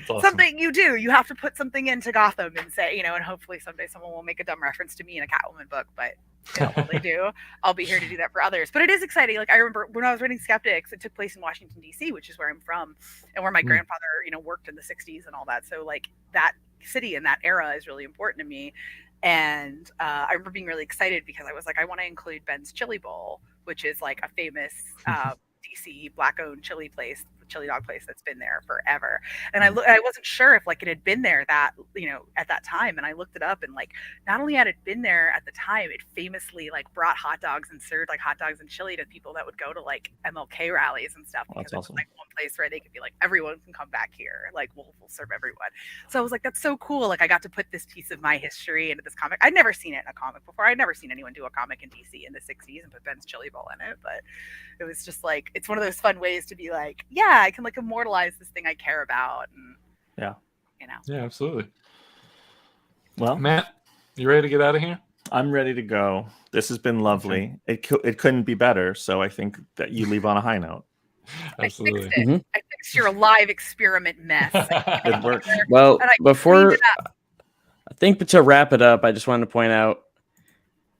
awesome. Something you do. You have to put something into Gotham and say, you know, and hopefully someday someone will make a dumb reference to me in a Catwoman book, but until they do, I'll be here to do that for others. But it is exciting. Like, I remember when I was writing Skeptics, it took place in Washington, D.C., which is where I'm from, and where my grandfather, you know, worked in the 60s and all that. So, like, that city and that era is really important to me. And I remember being really excited because I was like, I want to include Ben's Chili Bowl, which is like a famous DC Black-owned chili place, chili dog place that's been there forever. And I wasn't sure if like it had been there that, at that time. And I looked it up, and like, not only had it been there at the time, it famously like brought hot dogs and served like hot dogs and chili to people that would go to like MLK rallies and stuff, because it's like one place where they could be like, everyone can come back here. Like we'll serve everyone. So I was like, that's so cool. Like I got to put this piece of my history into this comic. I'd never seen it in a comic before. I'd never seen anyone do a comic in DC in the 60s and put Ben's Chili Bowl in it. But it was just like, it's one of those fun ways to be like, yeah, I can like immortalize this thing I care about. And Yeah, absolutely. Well, Matt, you ready to get out of here? I'm ready to go. This has been lovely. It couldn't be better. So I think that you leave on a high note. Absolutely. I fixed your live experiment mess. Good work. Well, before I think to wrap it up, I just wanted to point out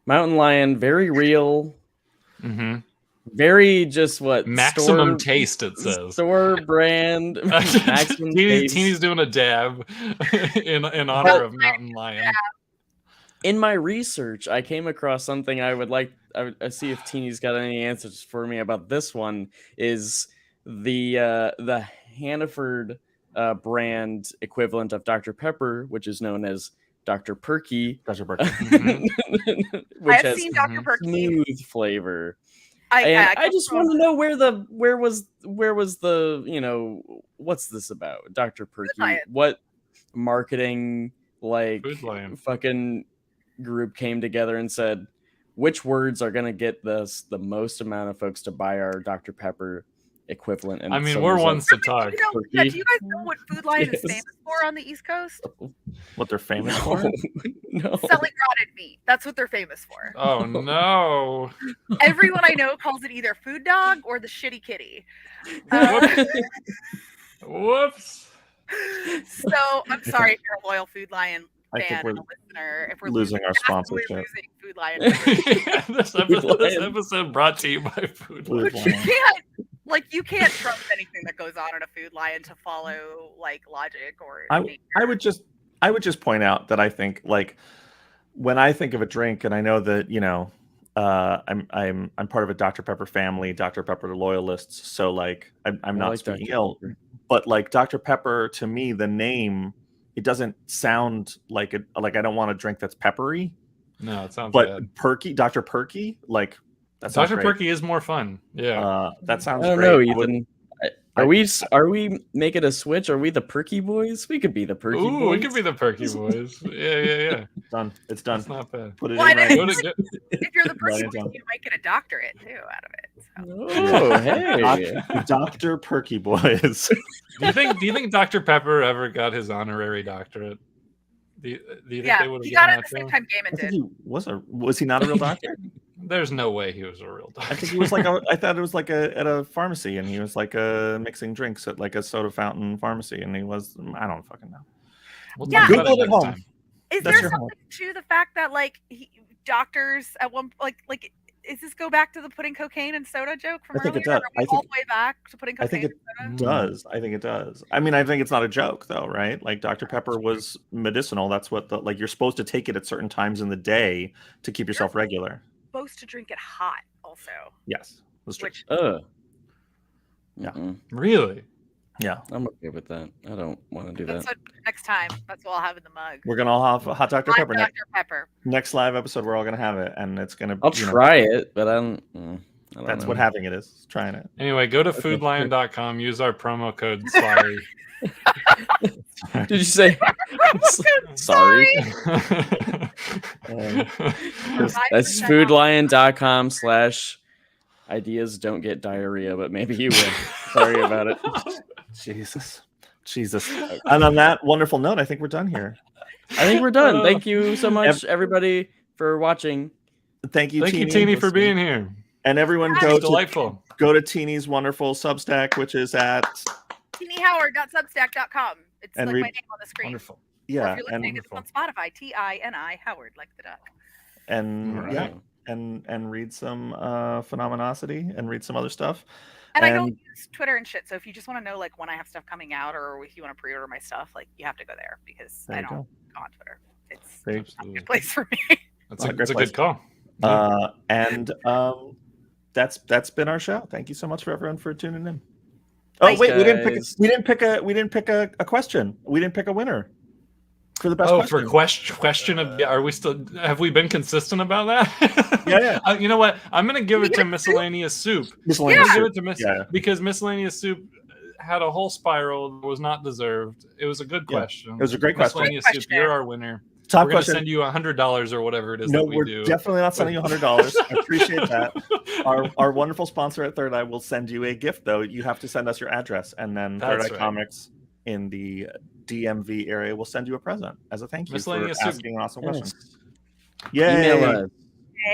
Mountain Lion, very real. Very just what maximum taste, it says. Store brand. Maximum taste. Tini's doing a dab in honor of Mountain Lion. In my research, I came across something I would see if Tini's got any answers for me about this one. Is the Hannaford brand equivalent of Dr. Pepper, which is known as Dr. Perky. Dr. Perky. Which has seen Dr. Perky. Smooth flavor. I just want to know where was the what's this about, Dr. Perky? What marketing fucking group came together and said which words are gonna get the most amount of folks to buy our Dr. Pepper equivalent? And I mean, we're ones to talk. Do you guys know what Food Lion is famous for on the East Coast? What they're famous for? No. Selling rotted meat. That's what they're famous for. Oh no! Everyone I know calls it either Food Dog or the Shitty Kitty. Whoops. So I'm sorry if you're a loyal Food Lion fan and a listener. If we're losing our sponsorship. Losing Food Lion. This episode brought to you by Food Lion. You can't trust anything that goes on at a Food Lion to follow like logic or. I would just point out that I think like when I think of a drink, and I know that I'm part of a Dr. Pepper family, Dr. Pepper loyalists. So like I'm not speaking ill, but like Dr. Pepper to me, the name, it doesn't sound like it. Like I don't want a drink that's peppery. No, it sounds bad. Perky, Dr. Perky, like. Dr. Perky is more fun. Yeah. That sounds great. I don't know, Ethan. Are we making a switch? Are we the Perky Boys? We could be the Perky Boys. We could be the Perky Boys. Yeah. Done. It's done. It's not bad. Put it in right. If you're the Perky Boys, you might get a doctorate too out of it. So. Oh, hey. Dr. Perky Boys. Do you think Dr. Pepper ever got his honorary doctorate? Do you think they would have he got it at the same time Gaiman did. Was he not a real doctor? There's no way he was a real doctor. I think he was like I thought it was like at a pharmacy, and he was like mixing drinks at like a soda fountain pharmacy, and he was, I don't fucking know. Google it at home. Is there something to the fact that like doctors at one like is this go back to the putting cocaine and soda joke from earlier? It does. All the way back to putting cocaine and soda? Does. I think it does. I mean, I think it's not a joke though, right? Like Dr. Pepper was medicinal. That's what you're supposed to take it at certain times in the day to keep yourself regular. Supposed to drink it hot also. Yes, that's true. Yeah. Really? Yeah, I'm okay with that. I don't want to do that. Next time, that's what I'll have in the mug. We're gonna all have hot Dr. Pepper. Next live episode, we're all gonna have it, and it's gonna. I'll try it, but I don't that's know. what having it is. Trying it. Anyway, go to foodlion.com. Use our promo code Sorry. Did you say sorry? That's foodlion.com/ideas don't get diarrhea, but maybe you will. Sorry about it. Jesus. And on that wonderful note, I think we're done here. I think we're done. Thank you so much, everybody, for watching. Thank you, Tini, for being here. And everyone go to Tini's wonderful Substack, which is at tinihoward.substack.com. It's like my name on the screen. Wonderful. Yeah. Or if you're listening, it's on Spotify, TINI Howard, like the duck. And read some Phenomenosity and read some other stuff. And I don't use Twitter and shit. So if you just want to know like when I have stuff coming out or if you want to pre-order my stuff, like you have to go there because I don't go on Twitter. It's a good place for me. That's a good call. And that's been our show. Thank you so much for everyone for tuning in. Oh wait, we didn't pick a question. We didn't pick a winner for the best. For question of have we been consistent about that? Yeah. You know what? I'm gonna give it to miscellaneous soup. Give it to because miscellaneous soup had a whole spiral that was not deserved. It was a good question. It was a great question. Miscellaneous soup, you're our winner. Top we're question. Send you $100 or whatever it is that we do. We're definitely not sending you $100. I appreciate that. Our wonderful sponsor at Third Eye will send you a gift, though. You have to send us your address, and then Third Eye Comics in the DMV area will send you a present as a thank you for asking an awesome question. Yay!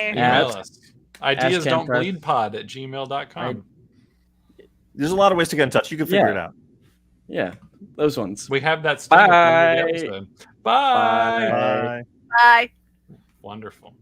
Email us. ideasdon'tbleedpod@gmail.com. There's a lot of ways to get in touch. You can figure it out. Yeah, those ones. We have that still. Bye. Bye. Bye. Bye. Wonderful.